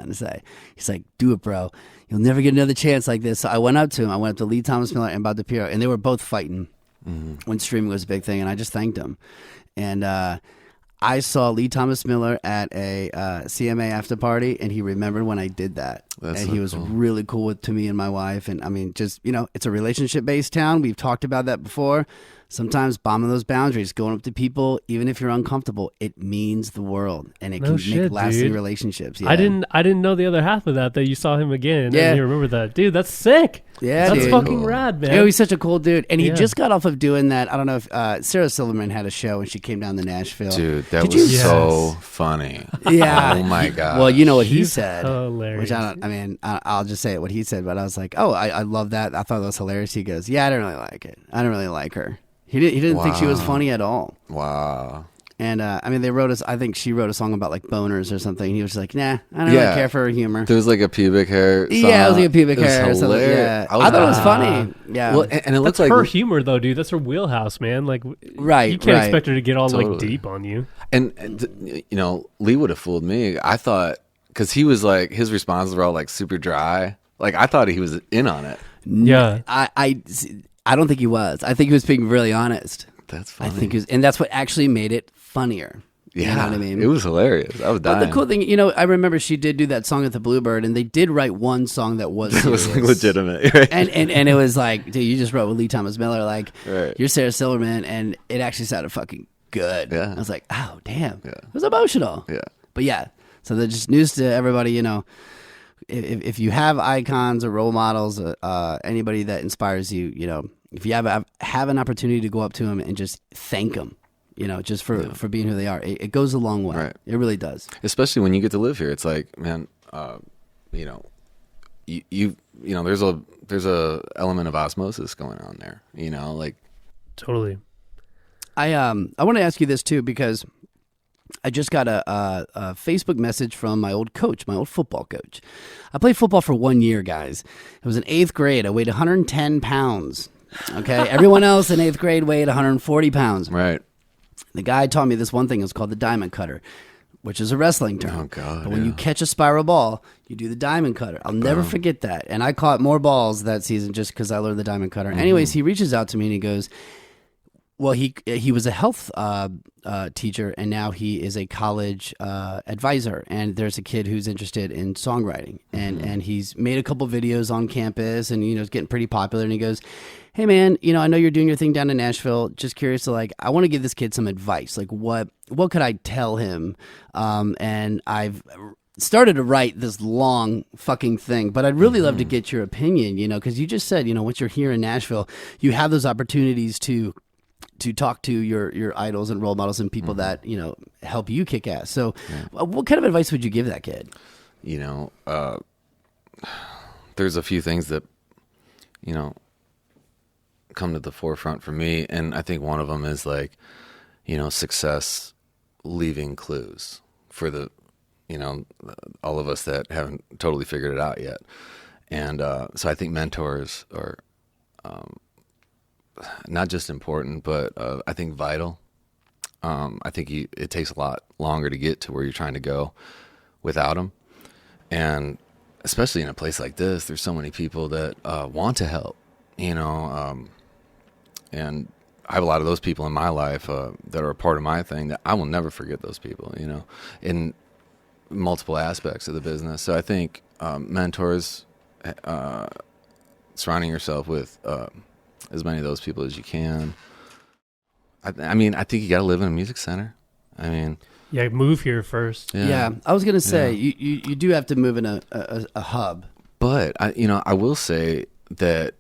to say. He's like, do it, bro. You'll never get another chance like this. So I went up to him. I went up to Lee Thomas Miller and Bob DiPiero, and they were both fighting when streaming was a big thing, and I just thanked him. And I saw Lee Thomas Miller at a CMA after party, and he remembered when I did that. He was really cool to me and my wife. And it's a relationship based town. We've talked about that before. Sometimes bombing those boundaries, going up to people, even if you're uncomfortable, it means the world, and it can make lasting relationships. Yeah. I didn't know the other half of that you saw him again. Yeah. And you remember that. Dude, that's sick. Yeah, that's dude. fucking rad, man. Yeah, he's such a cool dude. And he just got off of doing that. I don't know if Sarah Silverman had a show and she came down to Nashville. Dude, that was so funny. Yeah. Oh my God. Well, you know what he He's said. hilarious. Which I'll just say what he said, but I was like, oh, I love that. I thought that was hilarious. He goes, yeah, I didn't really like it. I didn't really like her. He didn't think she was funny at all. Wow. And I mean, I think she wrote a song about like boners or something. He was like, nah, I don't really care for her humor. There was like a pubic hair song. Yeah, it was like a pubic hair or something. Hilarious. Yeah. I thought it was funny. Yeah. Well, and it looks That's like her humor, though, dude. That's her wheelhouse, man. Like, Right, you can't right. expect her to get all Totally. like deep on you. And Lee would have fooled me. I thought, because he was like, his responses were all like super dry. Like, I thought he was in on it. Yeah. I don't think he was. I think he was being really honest. That's funny. I think he was, and that's what actually made it funnier. Yeah, You know what I mean? it was hilarious. I was dying. But the cool thing, I remember she did do that song at the Bluebird, and they did write one song that was It was serious. legitimate. Right? And it was like, dude, you just wrote with Lee Thomas Miller, like, Right. you're Sarah Silverman, and it actually sounded fucking good. Yeah. I was like, oh, damn. Yeah. It was emotional. Yeah. But yeah, so that's just news to everybody, if you have icons or role models, anybody that inspires you, if you have an opportunity to go up to them and just thank them, just for being who they are, it goes a long way. Right. It really does. Especially when you get to live here. It's like, man, there's a element of osmosis going on there, like. Totally. I want to ask you this too, because I just got a Facebook message from my old coach, my old football coach. I played football for 1 year, guys. It was in 8th grade. I weighed 110 pounds. Okay. Everyone else in 8th grade weighed 140 pounds. Right. The guy taught me this one thing. It's called the diamond cutter, which is a wrestling term. Oh, God. But when you catch a spiral ball, you do the diamond cutter. I'll never forget that. And I caught more balls that season just because I learned the diamond cutter. Anyways, he reaches out to me and he goes, well, he was a health teacher, and now he is a college advisor. And there's a kid who's interested in songwriting, and he's made a couple videos on campus, and it's getting pretty popular. And he goes, "Hey, man, I know you're doing your thing down in Nashville. Just curious to I want to give this kid some advice. Like, what could I tell him?" And I've started to write this long fucking thing, but I'd really love to get your opinion. Because you just said, once you're here in Nashville, you have those opportunities to talk to your idols and role models and people that help you kick ass. So what kind of advice would you give that kid? There's a few things that come to the forefront for me, and I think one of them is success leaving clues for the all of us that haven't totally figured it out yet. And so I think mentors are not just important, but I think vital. I think it takes a lot longer to get to where you're trying to go without them. And especially in a place like this, there's so many people that want to help, and I have a lot of those people in my life that are a part of my thing that I will never forget those people, in multiple aspects of the business. So I think mentors, surrounding yourself with as many of those people as you can. I mean, I think you got to live in a music center. I mean, Yeah, move here first. Yeah, I was gonna say you do have to move in a hub. But I will say that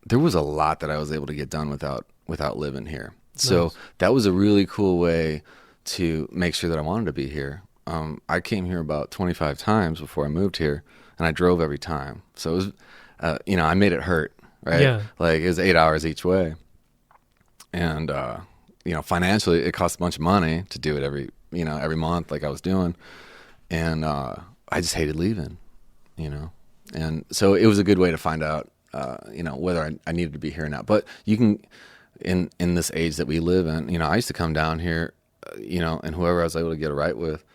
there was a lot that I was able to get done without living here. So Nice. that was a really cool way to make sure that I wanted to be here. I came here about 25 times before I moved here, and I drove every time. So it was, I made it hurt, right? Yeah. Like it was 8 hours each way. And, financially it cost a bunch of money to do it every month like I was doing. And I just hated leaving, And so it was a good way to find out, whether I needed to be here or not. But you can, in this age that we live in, I used to come down here, and whoever I was able to get a write with,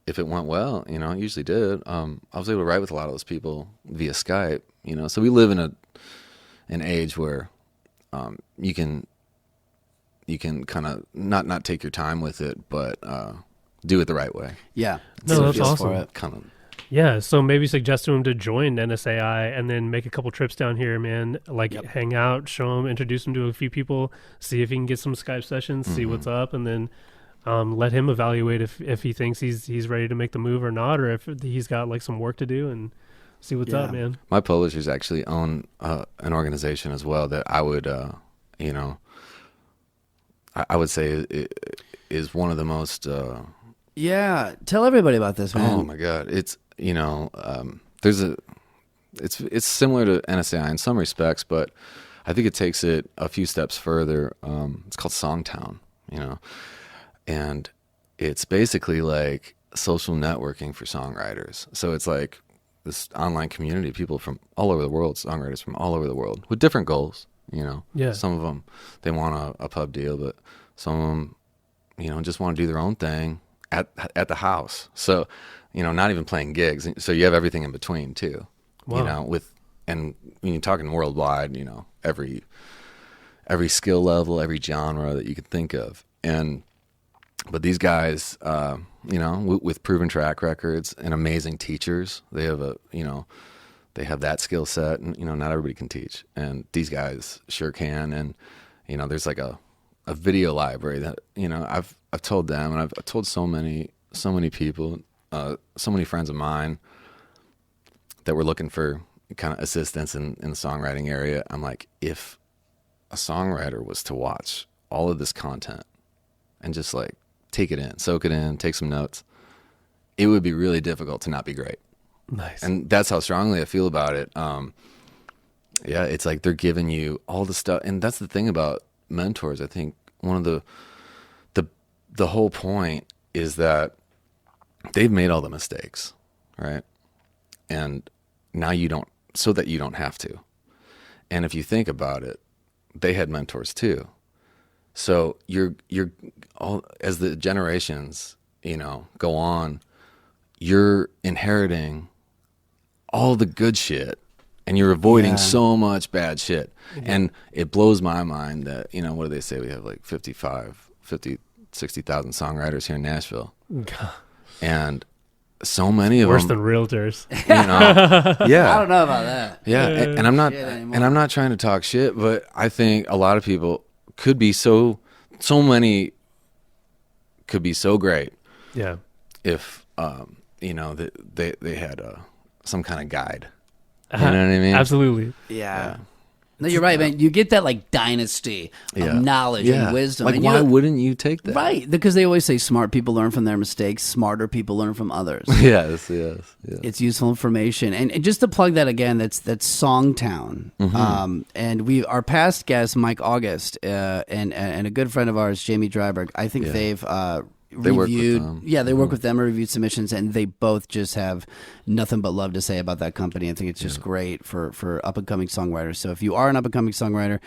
if it went well, it usually did. I was able to write with a lot of those people via Skype, So we live in an age where you can kind of not take your time with it, but do it the right way. Yeah, No, So that's feels awesome. for it. Kind of. Yeah, so maybe suggest to him to join NSAI and then make a couple trips down here, man. Hang out, show him, introduce him to a few people, see if he can get some Skype sessions, see what's up, and then let him evaluate if he thinks he's ready to make the move or not, or if he's got some work to do, and see what's up, man. My publishers actually own an organization as well that I would, I would say it is one of the most. Yeah, tell everybody about this, man. Oh my God, it's it's similar to NSAI in some respects, but I think it takes it a few steps further. It's called Songtown, and it's basically like social networking for songwriters. So it's like this online community, people from all over the world, songwriters from all over the world with different goals. Yeah. Some of them, they want a pub deal, but some of them, just want to do their own thing at the house. So, not even playing gigs. So you have everything in between too. Wow. And when you're talking worldwide, every skill level, every genre that you could think of. But these guys, with proven track records and amazing teachers, they have they have that skill set, and not everybody can teach, and these guys sure can. And there's like a video library that I've told them, and I've told so many people, so many friends of mine that were looking for kind of assistance in the songwriting area. I'm like, if a songwriter was to watch all of this content and just like take it in, soak it in, take some notes, it would be really difficult to not be great. Nice. And that's how strongly I feel about it. Yeah, it's like they're giving you all the stuff. And that's the thing about mentors. I think one of the whole point is that they've made all the mistakes, right? And now so that you don't have to. And if you think about it, they had mentors too. So you're all, as the generations, go on, you're inheriting all the good shit, and you're avoiding so much bad shit. Mm-hmm. And it blows my mind that, what do they say? We have like 60,000 songwriters here in Nashville. And so many of worse them, than realtors. Yeah. I don't know about that. Yeah. And I'm not trying to talk shit, but I think a lot of people could be so many could be so great. Yeah. If, they had some kind of guide. You know what I mean? Absolutely. Yeah. No, you're right, man. You get that like dynasty of knowledge and wisdom. Like, and, why wouldn't you take that? Right, because they always say smart people learn from their mistakes. Smarter people learn from others. Yes. It's useful information. And just to plug that again, that's Songtown. Mm-hmm. And our past guest, Mike August, and a good friend of ours, Jamie Dryberg, I think they've reviewed. They work with them and reviewed submissions, and they both just have nothing but love to say about that company. I think it's just great for up and coming songwriters. So if you are an up and coming songwriter,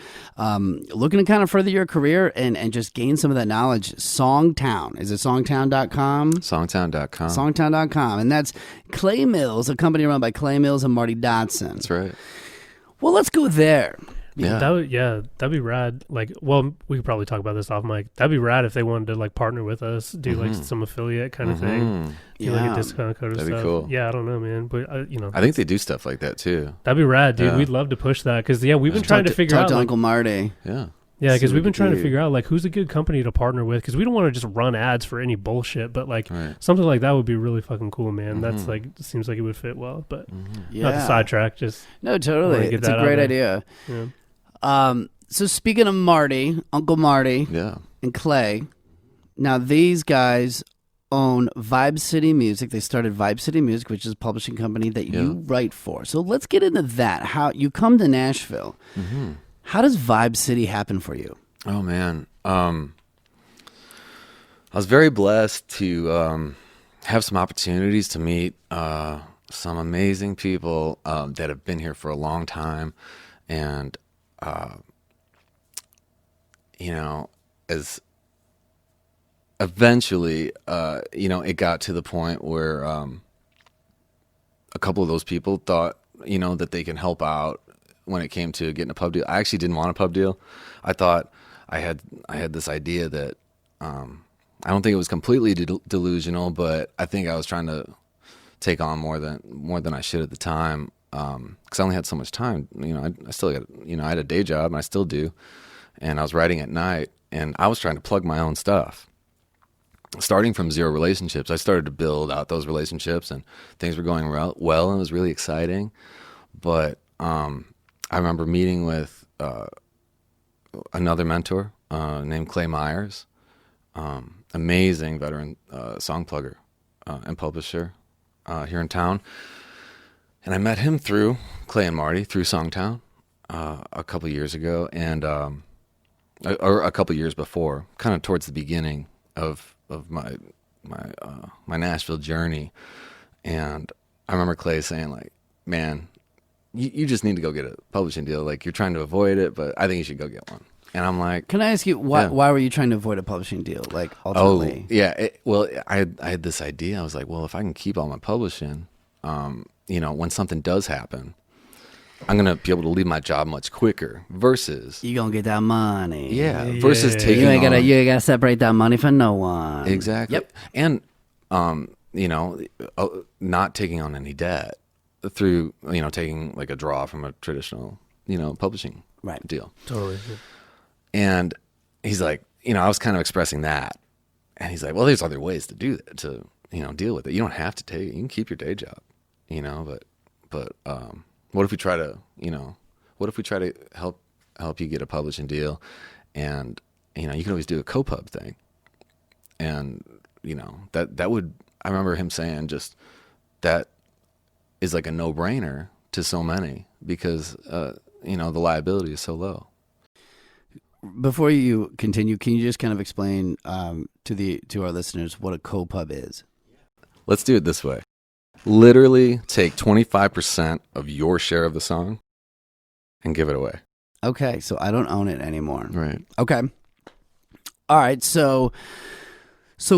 looking to kind of further your career and just gain some of that knowledge, Songtown. Is it songtown.com? Songtown.com. Songtown.com. And that's Clay Mills, a company run by Clay Mills and Marty Dodson. That's right. Well, let's go there. Yeah. That'd be rad. Like, well, we could probably talk about this off mic. That'd be rad if they wanted to like partner with us, do like some affiliate kind of thing, do like a discount code or stuff. That'd be cool. Yeah, I don't know, man, but I think they do stuff like that too. That'd be rad, dude. Yeah. We'd love to push that because we've been trying to figure out to like, Uncle Marty. Yeah. Yeah, because we've been trying to do. figure out like who's a good company to partner with, because we don't want to just run ads for any bullshit, but like something like that would be really fucking cool, man. That's like seems like it would fit well, but not to sidetrack. Just no, totally. It's a great idea. Yeah. So speaking of Marty, Uncle Marty, and Clay, now these guys own Vibe City Music. They started Vibe City Music, which is a publishing company that you write for. So let's get into that. How you come to Nashville. How does Vibe City happen for you? Oh, man. I was very blessed to have some opportunities to meet some amazing people that have been here for a long time. And, as eventually, it got to the point where a couple of those people thought, that they can help out when it came to getting a pub deal. I actually didn't want a pub deal. I thought I had this idea that I don't think it was completely delusional, but I think I was trying to take on more than I should at the time, because I only had so much time. I still got I had a day job, and I still do, and I was writing at night, and I was trying to plug my own stuff. Starting from zero relationships, I started to build out those relationships, and things were going well, and it was really exciting. But I remember meeting with another mentor named Clay Myers, amazing veteran song plugger and publisher here in town. And I met him through Clay and Marty, through Songtown, a couple years ago, and or a couple years before, kind of towards the beginning of my Nashville journey. And I remember Clay saying, like, man, you just need to go get a publishing deal. Like, you're trying to avoid it, but I think you should go get one. And I'm like, can I ask you why were you trying to avoid a publishing deal? Like, ultimately, I had this idea. I was like, well, if I can keep all my publishing, when something does happen, I'm gonna be able to leave my job much quicker. Versus you gonna get that money. Versus taking you ain't gotta separate that money for no one. Exactly. Yep. And not taking on any debt through taking like a draw from a traditional publishing deal. Totally. Yeah. And he's like, I was kind of expressing that, and he's like, well, there's other ways to do that, to deal with it. You don't have to take it. You can keep your day job, but what if we try to help you get a publishing deal, and you can always do a co-pub thing, and that would, I remember him saying, just that is like a no-brainer to so many, because the liability is so low. Before you continue, can you just kind of explain to our listeners what a co-pub is? Let's do it this way. Literally take 25% of your share of the song and give it away. Okay, so I don't own it anymore. Right. Okay. All right, so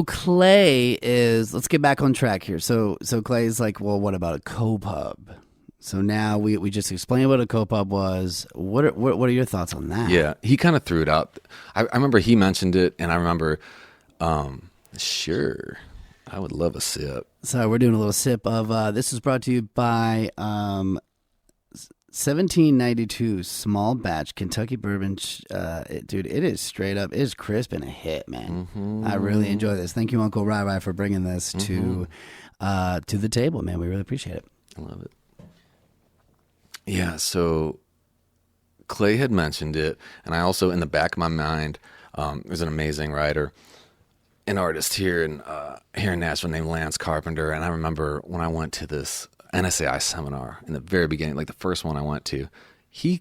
Clay is, let's get back on track here. So Clay is like, well, what about a co-pub? So now we just explained what a co-pub was. What are your thoughts on that? Yeah, he kind of threw it out. I remember he mentioned it, and I remember, sure, I would love a sip. So we're doing a little sip of, this is brought to you by 1792 small batch Kentucky bourbon. Dude, it is straight up, it is crisp and a hit, man. Mm-hmm. I really enjoy this. Thank you, Uncle Rai, for bringing this to the table, man. We really appreciate it. I love it. Yeah, so Clay had mentioned it, and I also, in the back of my mind, there's an amazing writer, an artist here in Nashville named Lance Carpenter, and I remember when I went to this NSAI seminar in the very beginning, like the first one I went to, he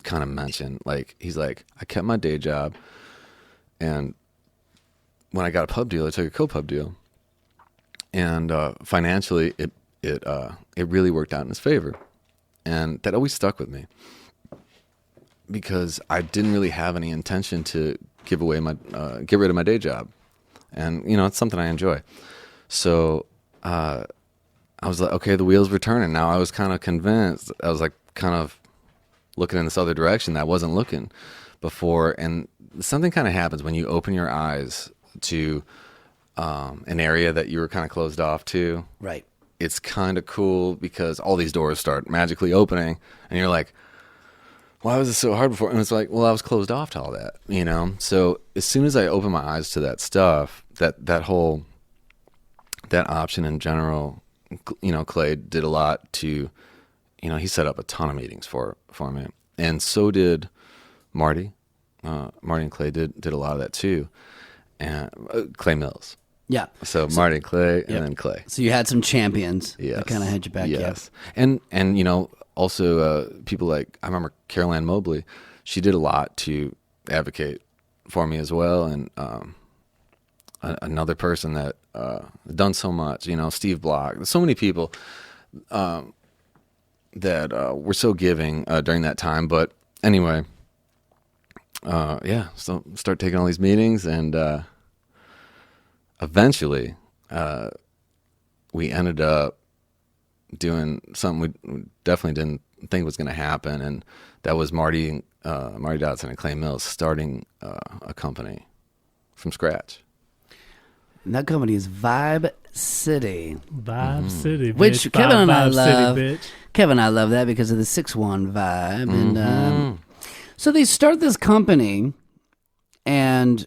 kind of mentioned, like, he's like, I kept my day job, and when I got a pub deal, I took a co-pub deal, and financially, it really worked out in his favor. And that always stuck with me, because I didn't really have any intention to get rid of my day job, and it's something I enjoy. So I was like, okay, the wheels were turning. Now I was kind of convinced. I was like kind of looking in this other direction that I wasn't looking before, and something kind of happens when you open your eyes to an area that you were kind of closed off to. Right. It's kind of cool because all these doors start magically opening, and you're like, why was it so hard before? And it's like, well, I was closed off to all that, So as soon as I opened my eyes to that stuff, that option in general, Clay did a lot to, he set up a ton of meetings for me. And so did Marty. Marty and Clay did a lot of that too. And Clay Mills. Yeah. So Marty and Clay, and then Clay. So you had some champions that kind of had you back. Yes. And also people like, I remember Carol Ann Mobley, she did a lot to advocate for me as well. And another person that done so much, Steve Block. There's so many people that were so giving during that time. But anyway, so start taking all these meetings, and eventually, we ended up doing something we definitely didn't think was going to happen, and that was Marty Dodson and Clay Mills starting a company from scratch. And that company is Vibe City. Vibe City, bitch. Which Kevin and I love. City, bitch. Kevin and I love that because of the 6-1 vibe. And so they start this company, and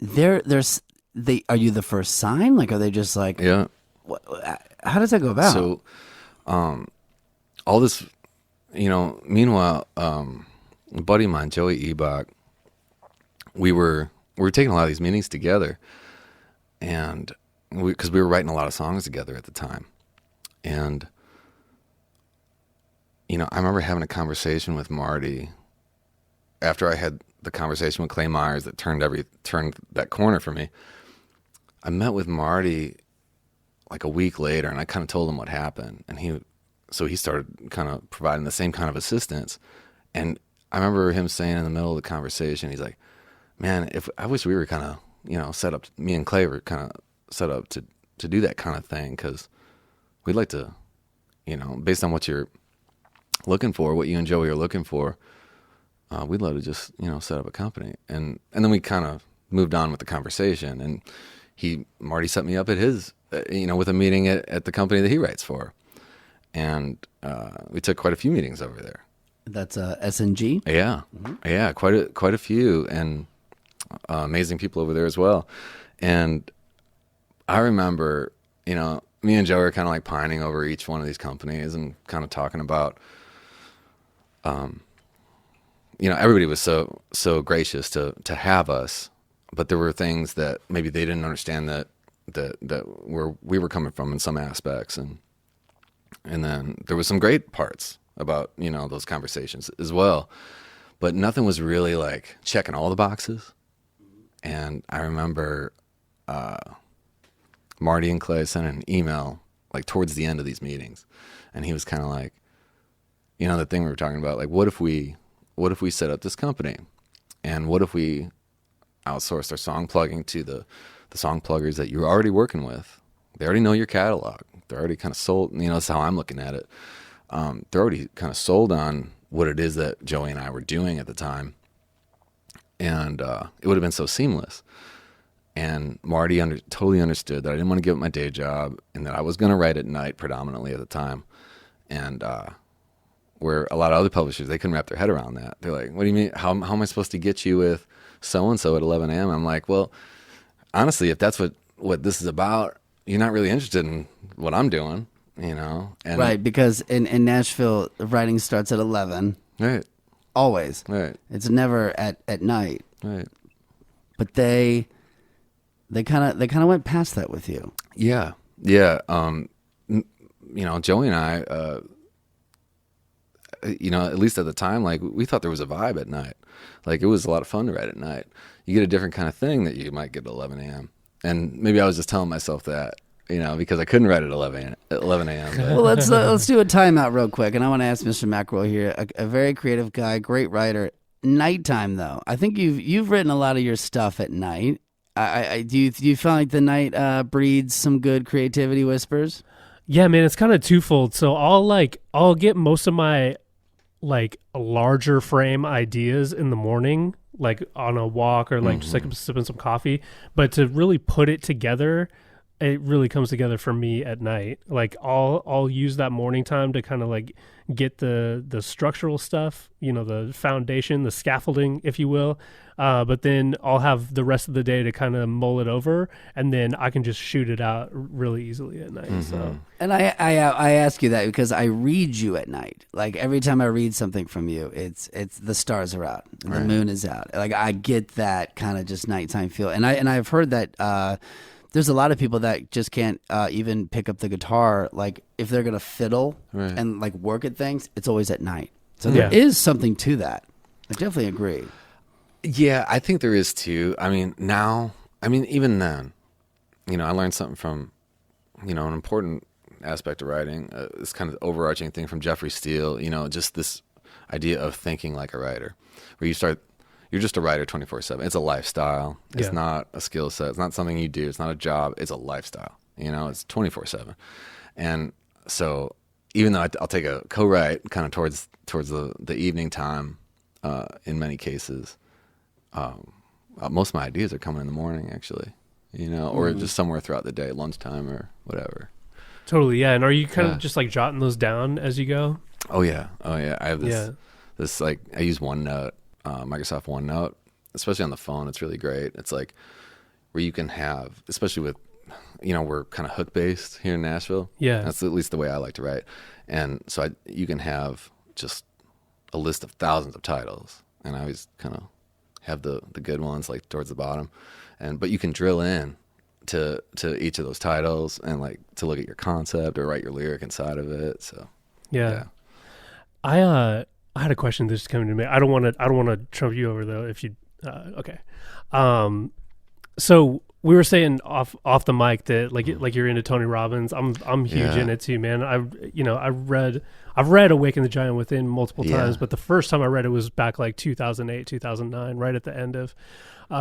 are you the first sign? Like, are they just like, yeah? How does that go about? So, all this, meanwhile, a buddy of mine, Joey Ebach, we were taking a lot of these meetings together, and because we were writing a lot of songs together at the time, and I remember having a conversation with Marty after I had the conversation with Clay Myers that turned that corner for me, I met with Marty like a week later, and I kind of told him what happened, and he started kind of providing the same kind of assistance. And I remember him saying in the middle of the conversation, he's like, "Man, I wish we were kind of, set up. Me and Clay were kind of set up to do that kind of thing, because we'd like to, based on what you're looking for, what you and Joey are looking for, we'd love to just, set up a company." And then we kind of moved on with the conversation, and Marty set me up at his, with a meeting at the company that he writes for. And we took quite a few meetings over there. That's SNG? Yeah. Mm-hmm. Yeah, quite a few, and amazing people over there as well. And I remember, me and Joe were kind of like pining over each one of these companies and kind of talking about, everybody was so gracious to have us, but there were things that maybe they didn't understand that where we were coming from in some aspects, and then there was some great parts about those conversations as well, but nothing was really like checking all the boxes. And I remember Marty and Clay sent an email like towards the end of these meetings, and he was kind of like, the thing we were talking about, like, what if we set up this company, and what if we outsourced our song plugging to the song pluggers that you're already working with? They already know your catalog. They're already kind of sold. That's how I'm looking at it. They're already kind of sold on what it is that Joey and I were doing at the time. And it would have been so seamless. And Marty totally understood that I didn't want to give up my day job, and that I was going to write at night predominantly at the time. And where a lot of other publishers, they couldn't wrap their head around that. They're like, "What do you mean? How am I supposed to get you with so-and-so at 11 a.m.? I'm like, well, honestly, if that's what this is about, you're not really interested in what I'm doing, And right, because in Nashville, writing starts at 11. Right. Always. Right. It's never at night. Right. But they kind of went past that with you. Yeah. Yeah. Joey and I, at least at the time, like, we thought there was a vibe at night. Like, it was a lot of fun to write at night. You get a different kind of thing that you might get at 11 a.m. And maybe I was just telling myself that, because I couldn't write at 11 a.m. Well, let's do a timeout real quick. And I want to ask Mr. McElroy here, a very creative guy, great writer. Nighttime, though. I think you've written a lot of your stuff at night. Do you feel like the night breeds some good creativity whispers? Yeah, man, it's kind of twofold. So I'll get most of my like larger frame ideas in the morning, like on a walk or like just like sipping some coffee. But to really put it together, it really comes together for me at night. Like I'll use that morning time to kind of like get the structural stuff, the foundation, the scaffolding, if you will. But then I'll have the rest of the day to kind of mull it over, and then I can just shoot it out really easily at night. Mm-hmm. So, and I ask you that because I read you at night. Like every time I read something from you, it's the stars are out, and the moon is out. Like I get that kind of just nighttime feel, and I've heard that. There's a lot of people that just can't even pick up the guitar. Like if they're gonna fiddle and like work at things, it's always at night. So there is something to that. I definitely agree. Yeah, I think there is too. Even then, I learned something from, an important aspect of writing. This kind of overarching thing from Jeffrey Steele. Just this idea of thinking like a writer, where you're just a writer 24/7. It's a lifestyle. It's not a skill set. It's not something you do. It's not a job. It's a lifestyle. It's 24/7. And so even though I'll take a co-write kind of towards the evening time, in many cases, most of my ideas are coming in the morning actually, or just somewhere throughout the day, lunchtime or whatever. Totally. Yeah. And are you kind of just like jotting those down as you go? Oh yeah. I have this like, I use OneNote. Microsoft OneNote, especially on the phone, it's really great. It's like where you can have, especially with, we're kind of hook based here in Nashville. Yeah, that's at least the way I like to write. And so you can have just a list of thousands of titles, and I always kind of have the good ones like towards the bottom, but you can drill in to each of those titles and like to look at your concept or write your lyric inside of it. So yeah. I had a question that's coming to me. I don't want to trump you over though. If you, okay. So we were saying off the mic that like you're into Tony Robbins. I'm huge in it too, man. I've read Awaken the Giant Within multiple times, but the first time I read it was back like 2008, 2009, right at the end of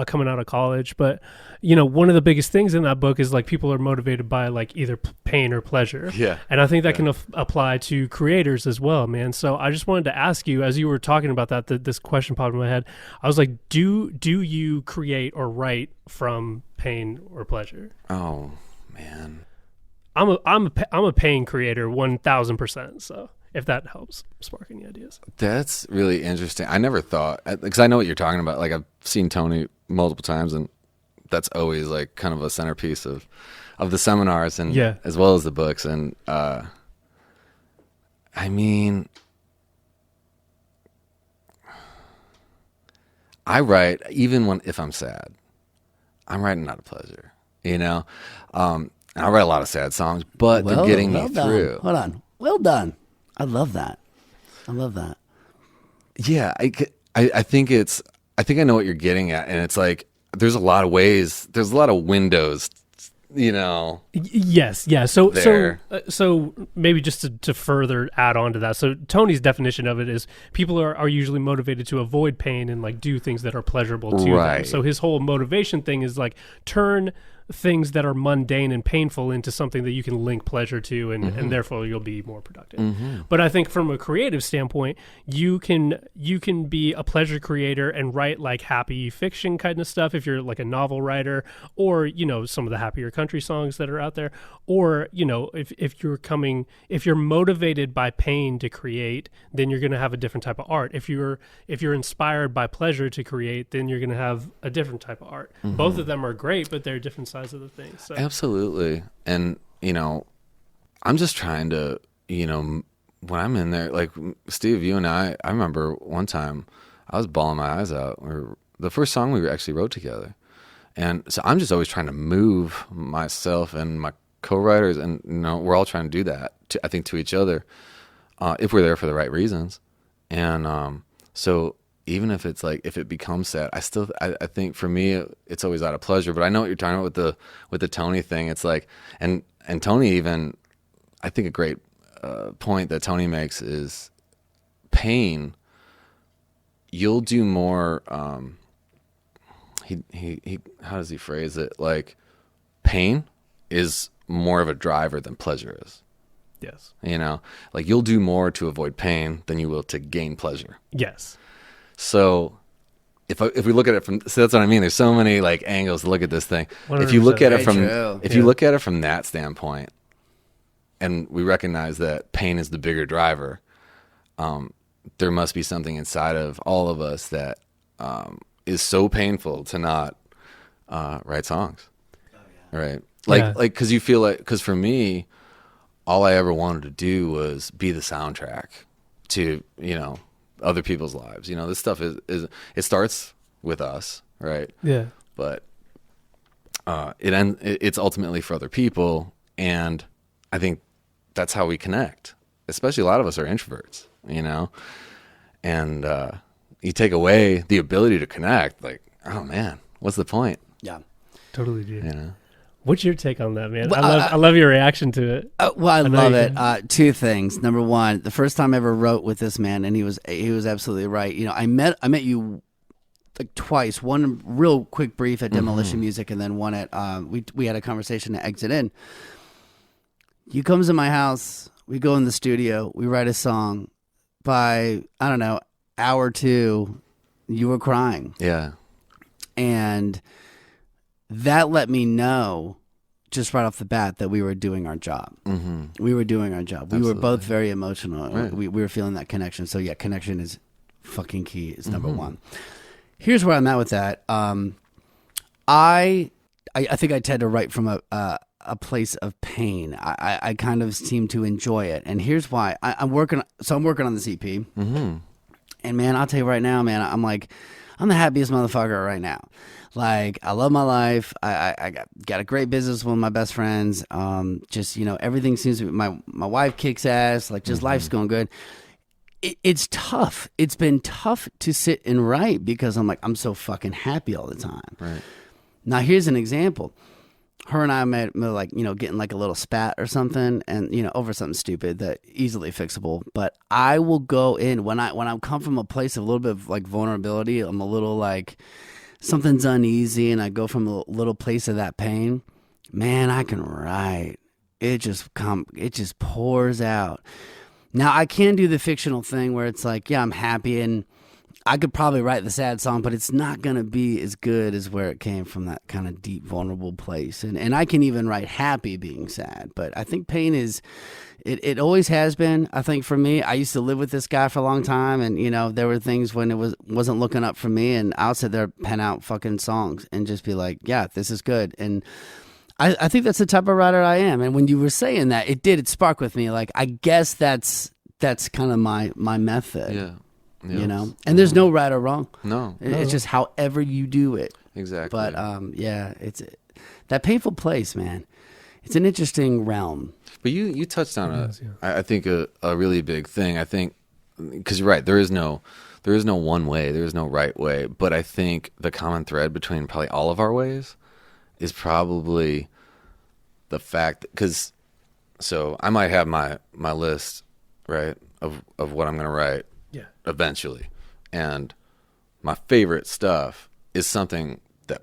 coming out of college. But one of the biggest things in that book is like people are motivated by like either pain or pleasure. Yeah. And I think that can apply to creators as well, man. So I just wanted to ask you, as you were talking about that, this question popped in my head. I was like, do you create or write from pain or pleasure? Oh man, I'm a pain creator 1,000%. So if that helps spark any ideas. That's really interesting. I never thought, because I know what you're talking about. Like I've seen Tony multiple times, and that's always like kind of a centerpiece of the seminars and as well as the books. And I mean, I write even if I'm sad. I'm writing out of pleasure, I write a lot of sad songs, but they're getting me through. Hold on. Well done. I love that. Yeah, I think I know what you're getting at, and it's like there's a lot of ways, there's a lot of windows, Yes, yeah. So maybe just to further add on to that. So Tony's definition of it is people are usually motivated to avoid pain and like do things that are pleasurable to them. So his whole motivation thing is like turn things that are mundane and painful into something that you can link pleasure to, and therefore you'll be more productive. But I think from a creative standpoint, you can be a pleasure creator and write like happy fiction kind of stuff if you're like a novel writer, or some of the happier country songs that are out there, or if you're motivated by pain to create, then you're going to have a different type of art. If you're inspired by pleasure to create, then you're going to have a different type of art. Both of them are great, but they're different sides of the thing. So. Absolutely. And I'm just trying to when I'm in there, like Steve, you and I remember one time I was bawling my eyes out, the first song we actually wrote together. And so I'm just always trying to move myself and my co-writers, and we're all trying to do that I think to each other, if we're there for the right reasons. And so even if it's like, if it becomes sad, I think for me, it's always out of pleasure. But I know what you're talking about with the Tony thing. It's like, and Tony even, I think a great point that Tony makes is pain. You'll do more. He how does he phrase it? Like, pain is more of a driver than pleasure is. Yes. Like you'll do more to avoid pain than you will to gain pleasure. Yes. So if we look at it so that's what I mean. There's so many like angles to look at this thing. 100%. If you look at it you look at it from that standpoint, and we recognize that pain is the bigger driver, there must be something inside of all of us that is so painful to not write songs. Right? Like because you feel like, because for me, all I ever wanted to do was be the soundtrack to other people's lives. This stuff is it starts with us, right? Yeah. But it's ultimately for other people, and I think that's how we connect. Especially a lot of us are introverts, and you take away the ability to connect. Like, oh man, what's the point? Yeah, totally, dude. What's your take on that, man? Well, I love your reaction to it. I love it. Two things. Number one, the first time I ever wrote with this man, and he was absolutely right. I met you like twice. One real quick brief at Demolition Music, and then one at we had a conversation at Exit In. You comes to my house, we go in the studio, we write a song. By hour two, you were crying. Yeah, and that let me know just right off the bat that we were doing our job. We were doing our job. Absolutely. We were both very emotional. Right. We were feeling that connection. So yeah, connection is fucking key. It's number one. Here's where I'm at with that. I think I tend to write from a place of pain. I kind of seem to enjoy it. And here's why. I'm working on this EP. And man, I'll tell you right now, man, I'm the happiest motherfucker right now. Like, I love my life. I got a great business with one of my best friends. Just, everything seems to be, my wife kicks ass. Like, just life's going good. it's tough. It's been tough to sit and write because I'm like, I'm so fucking happy all the time. Right. Now, here's an example. Her and I met like, getting like a little spat or something, and over something stupid that easily fixable. But I will go in when I come from a place of a little bit of like vulnerability. I'm a little like something's uneasy, and I go from a little place of that pain. Man, I can write. It just pours out. Now I can do the fictional thing where it's like, yeah, I'm happy, and I could probably write the sad song, but it's not going to be as good as where it came from, that kind of deep, vulnerable place. And I can even write happy being sad. But I think pain is, it always has been. I think for me, I used to live with this guy for a long time. And, there were things when it wasn't looking up for me. And I'll sit there, pen out fucking songs and just be like, yeah, this is good. And I think that's the type of writer I am. And when you were saying that, it sparked with me. Like, I guess that's kind of my method. Yeah. And there's no right or wrong. No. It's just however you do it. Exactly. But it's that painful place, man. It's an interesting realm. But you touched on I think a really big thing. I think because you're right, there is no one way, there is no right way. But I think the common thread between probably all of our ways is probably the fact because so I might have my list, right, of what I'm going to write. Yeah. Eventually. And my favorite stuff is something that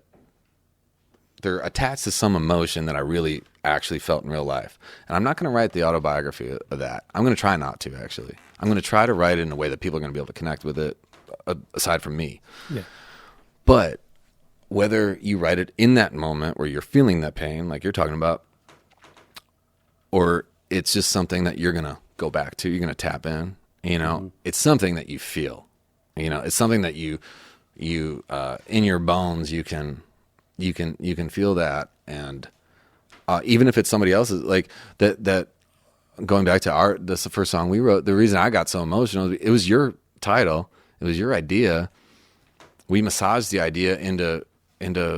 they're attached to some emotion that I really actually felt in real life. And I'm not going to write the autobiography of that. I'm going to try not to, actually. I'm going to try to write it in a way that people are going to be able to connect with it aside from me. Yeah. But whether you write it in that moment where you're feeling that pain, like you're talking about, or it's just something that you're going to go back to, you're going to tap in. It's something that you feel, it's something that you in your bones, you can feel that. And, even if it's somebody else's, like that going back to that's the first song we wrote. The reason I got so emotional, it was your title. It was your idea. We massaged the idea into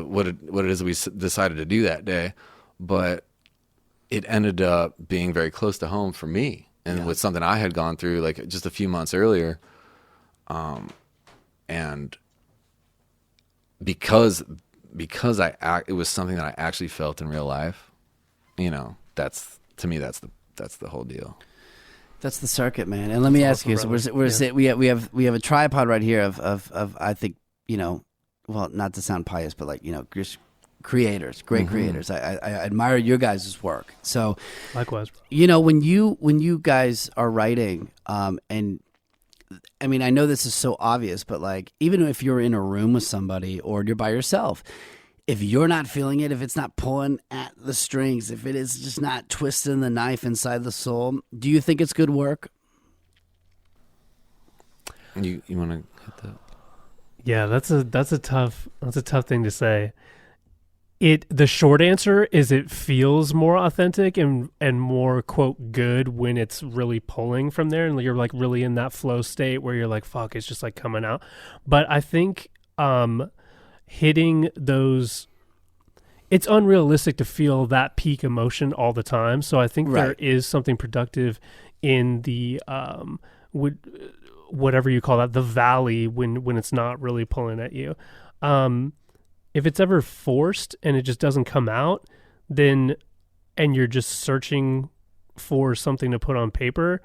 what it is we decided to do that day, but it ended up being very close to home for me. And with something I had gone through like just a few months earlier. And because it was something that I actually felt in real life, that's the whole deal. That's the circuit, man. And let me ask you, so we have a tripod right here of I think, well, not to sound pious, but like, just creators, great creators. I admire your guys' work. So likewise, when you guys are writing, and I mean, I know this is so obvious, but like, even if you're in a room with somebody or you're by yourself, if you're not feeling it, if it's not pulling at the strings, if it is just not twisting the knife inside the soul, do you think it's good work? You want to hit that? Yeah, that's a tough thing to say. The short answer is it feels more authentic and more quote good when it's really pulling from there and you're like really in that flow state where you're like, fuck, it's just like coming out. But I think hitting those, it's unrealistic to feel that peak emotion all the time. So I think there is something productive in the whatever you call that, the valley when it's not really pulling at you. If it's ever forced and it just doesn't come out, and you're just searching for something to put on paper,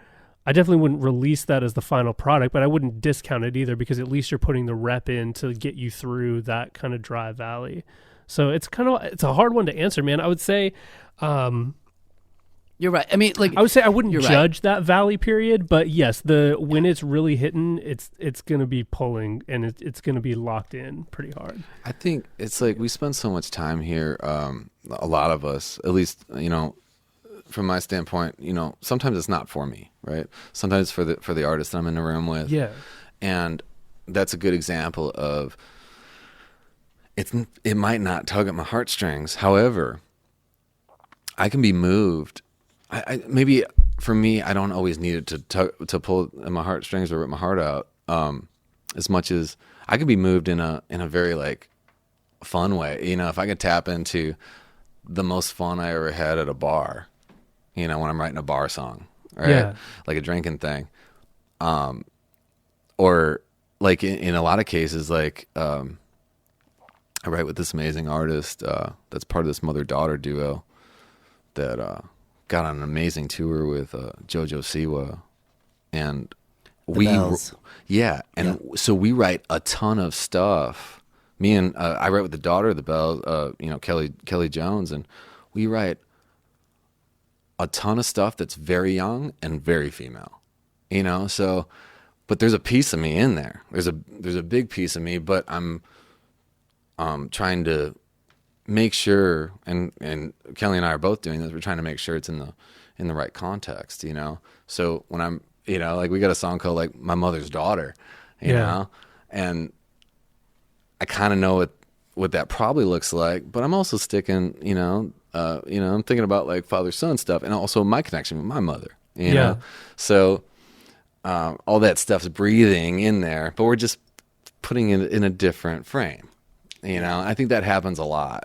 I definitely wouldn't release that as the final product, but I wouldn't discount it either because at least you're putting the rep in to get you through that kind of dry valley. So it's a hard one to answer, man. I would say, you're right. I mean, like I would say I wouldn't judge that valley period, but yes, when it's really hitting, it's going to be pulling and it's going to be locked in pretty hard. I think it's like we spend so much time here. A lot of us, at least, from my standpoint, sometimes it's not for me, right? Sometimes for the artist that I'm in the room with. Yeah. And that's a good example of it might not tug at my heartstrings. However, I can be moved. Maybe for me, I don't always need it to pull at my heartstrings or rip my heart out. As much as I could be moved in a very like fun way. If I could tap into the most fun I ever had at a bar, when I'm writing a bar song, right? Yeah. Like a drinking thing. or like in a lot of cases, like I write with this amazing artist that's part of this mother-daughter duo that got on an amazing tour with Jojo Siwa, and Bells. so we write a ton of stuff. Me and I write with the daughter of the Bells, Kelly Jones, and we write a ton of stuff that's very young and very female. So, but there's a piece of me in there. There's a big piece of me, but I'm trying to make sure, and Kelly and I are both doing this. We're trying to make sure it's in the right context. So when I'm, like we got a song called like My Mother's Daughter, you know, and I kind of know what that probably looks like, but I'm also sticking, I'm thinking about like father-son stuff, and also my connection with my mother, you know. So all that stuff's breathing in there, but we're just putting it in a different frame. I think that happens a lot,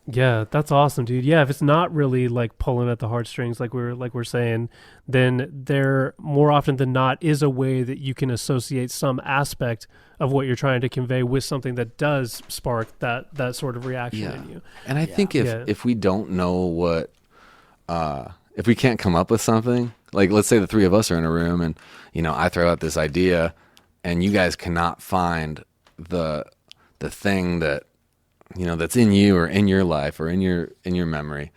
Yeah, that's awesome, dude. Yeah, if it's not really like pulling at the heartstrings like we're saying, then there more often than not is a way that you can associate some aspect of what you're trying to convey with something that does spark that sort of reaction in you. And I think if we don't know what if we can't come up with something, like let's say the three of us are in a room and I throw out this idea and you guys cannot find the thing that that's in you or in your life or in your memory,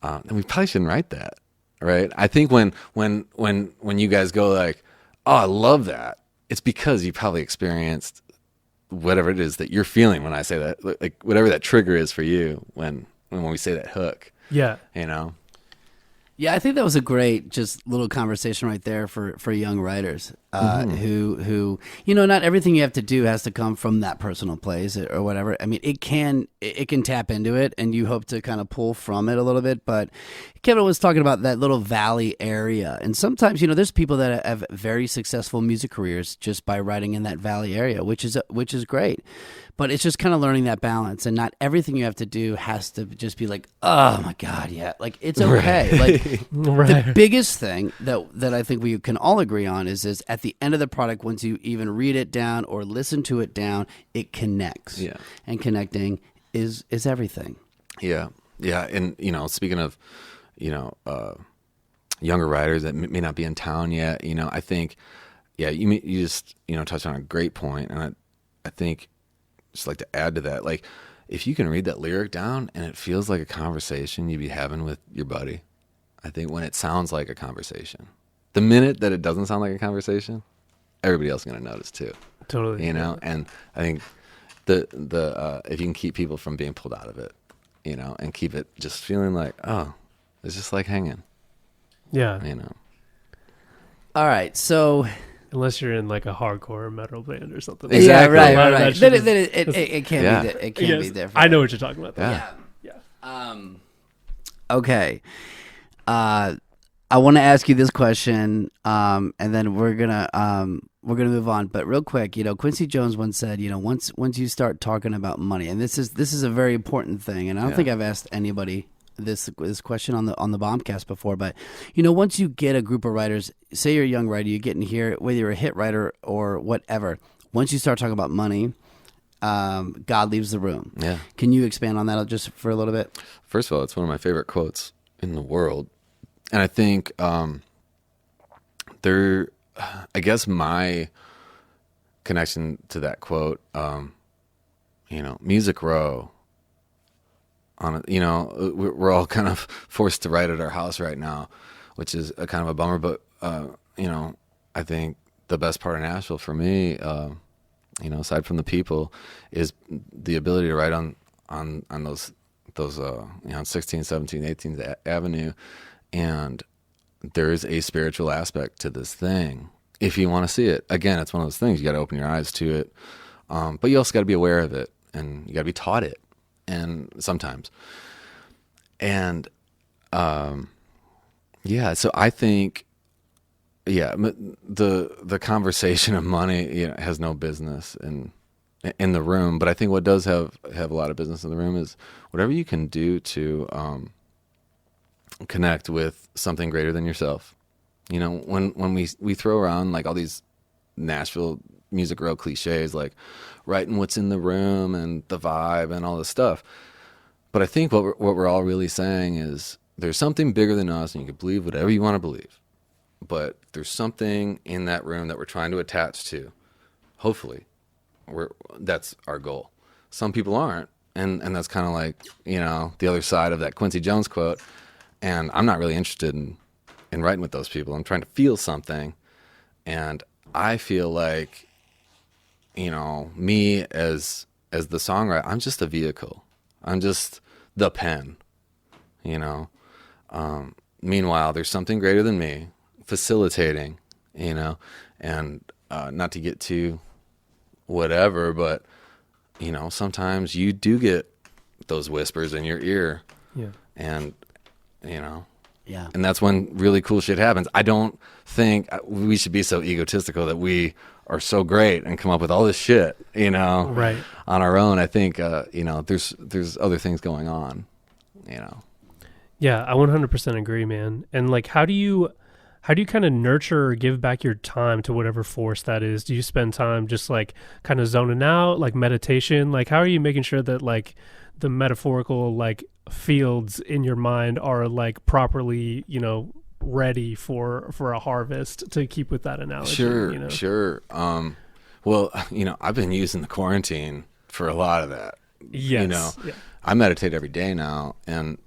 then we probably shouldn't write that, right? I think when you guys go like, oh, I love that, it's because you probably experienced whatever it is that you're feeling when I say that, like whatever that trigger is for you when we say that hook. Yeah. Yeah, I think that was a great just little conversation right there for young writers who not everything you have to do has to come from that personal place or whatever. I mean, it can tap into it, and you hope to kind of pull from it a little bit. But Kevin was talking about that little valley area, and sometimes there's people that have very successful music careers just by writing in that valley area, which is great. But it's just kind of learning that balance, and not everything you have to do has to just be like, oh my God, yeah. Like, it's okay. Like, the biggest thing that I think we can all agree on is at the end of the product, once you even read it down or listen to it down, it connects. Yeah. And connecting is everything. Yeah. Yeah. And, speaking of, younger writers that may not be in town yet, I think, you just, touched on a great point. And I think, just like to add to that, like if you can read that lyric down and it feels like a conversation you'd be having with your buddy, I think when it sounds like a conversation, the minute that it doesn't sound like a conversation, everybody else is going to notice too. Totally. And I think the if you can keep people from being pulled out of it, and keep it just feeling like, oh, it's just like hanging. Yeah. All right. So, unless you're in like a hardcore metal band or something. Exactly. Yeah, right. Then it can't be. It can't be different. I know what you're talking about. Yeah. Okay. I want to ask you this question, and then we're gonna move on. But real quick, Quincy Jones once said, once you start talking about money, and this is a very important thing, and I don't think I've asked anybody this question on the BombCast before, but once you get a group of writers, say you're a young writer, you get in here, whether you're a hit writer or whatever, once you start talking about money, God leaves the room. Yeah. Can you expand on that just for a little bit? First of all, it's one of my favorite quotes in the world, and I think I guess my connection to that quote, Music Row. We're all kind of forced to write at our house right now, which is a kind of a bummer. But I think the best part of Nashville for me, aside from the people, is the ability to write on those 16th, 17th, 18th Avenue, and there is a spiritual aspect to this thing. If you want to see it, again, it's one of those things you got to open your eyes to it, but you also got to be aware of it, and you got to be taught it. And sometimes, and so I think, the conversation of money has no business in the room. But I think what does have a lot of business in the room is whatever you can do to connect with something greater than yourself, You know, when we throw around like all these Nashville Music Row cliches, like writing what's in the room and the vibe and all this stuff. But I think what we're all really saying is there's something bigger than us, and you can believe whatever you want to believe. But there's something in that room that we're trying to attach to. Hopefully, that's our goal. Some people aren't, and that's kind of like, you know, the other side of that Quincy Jones quote. And I'm not really interested in writing with those people. I'm trying to feel something, and I feel like, you know, me as the songwriter, I'm just a vehicle. I'm just the pen, you know. Meanwhile, there's something greater than me facilitating, you know, and not to get too whatever, but, you know, sometimes you do get those whispers in your ear. Yeah. And, you know, Yeah. and that's when really cool shit happens. I don't think we should be so egotistical that we are so great and come up with all this shit, you know, Right. on our own. I think, you know, there's other things going on, you know. Yeah, I 100% agree, man. And like, how do you kind of nurture or give back your time to whatever force that is? Do you spend time just like kind of zoning out, like meditation? Like, how are you making sure that like the metaphorical like fields in your mind are like properly, you know, ready for a harvest, to keep with that analogy? Sure, you know? sure. Well, you know, I've been using the quarantine for a lot of that. Yes. You know, Yeah. I meditate every day now,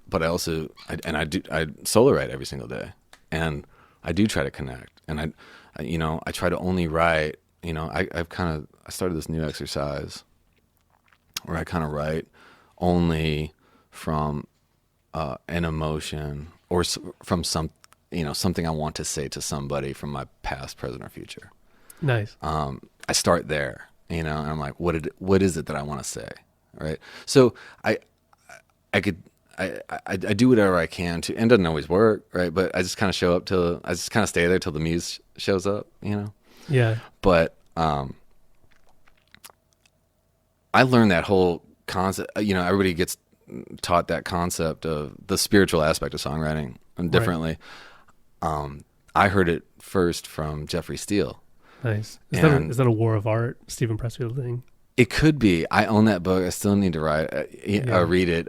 but I also I solo write every single day, and I do try to connect, and I you know, I try to only write. You know, I started this new exercise where I kind of write only from an emotion or from something I want to say to somebody from my past, present, or future. Nice. I start there, you know, and I'm like, what is it that I want to say, right? So I do whatever I can to, and it doesn't always work, right? But I just kind of I just kind of stay there till the muse shows up, you know? Yeah. But I learned that whole concept, you know, everybody gets taught that concept of the spiritual aspect of songwriting differently. Right. I heard it first from Jeffrey Steele. Nice. Is that a War of Art, Stephen Pressfield thing? It could be. I own that book. I still need to read it.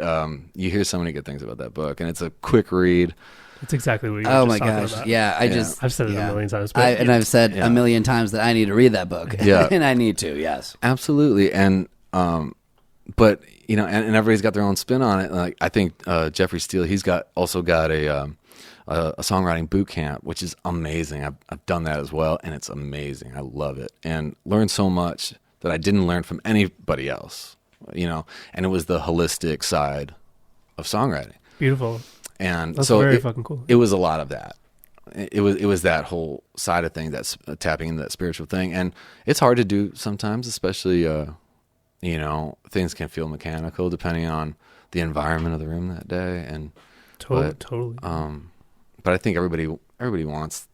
You hear so many good things about that book, and it's a quick read. It's exactly what you were Oh just my talking gosh. about. Yeah. I've said it a million times. But I've said a million times that I need to read that book. Yeah. And I need to, yes. Absolutely. And, but, you know, and everybody's got their own spin on it. Like, I think Jeffrey Steele, he's also got a songwriting boot camp, which is amazing. I've done that as well, and it's amazing. I love it, and learned so much that I didn't learn from anybody else, you know. And it was the holistic side of songwriting. Beautiful. And that's so very fucking cool. It was a lot of that. It was that whole side of thing, that's tapping into that spiritual thing, and it's hard to do sometimes, especially you know, things can feel mechanical depending on the environment of the room that day, and totally. But I think everybody wants,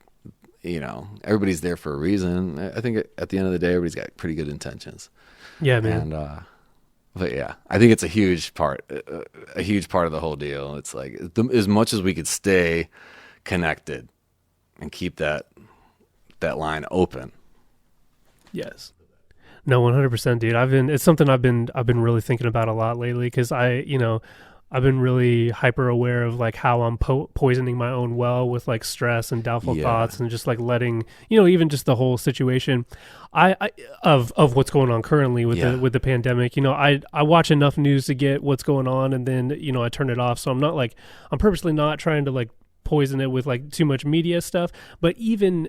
you know, everybody's there for a reason. I think at the end of the day, everybody's got pretty good intentions. Yeah, man. And but yeah, I think it's a huge part of the whole deal. It's like as much as we could stay connected and keep that line open. Yes. No, 100%, dude. It's something I've been really thinking about a lot lately, because I've been really hyper aware of like how I'm poisoning my own well with like stress and doubtful thoughts, and just like letting, you know, even just the whole situation of what's going on currently with the pandemic. You know, I watch enough news to get what's going on, and then, you know, I turn it off. So I'm purposely not trying to like poison it with like too much media stuff, but even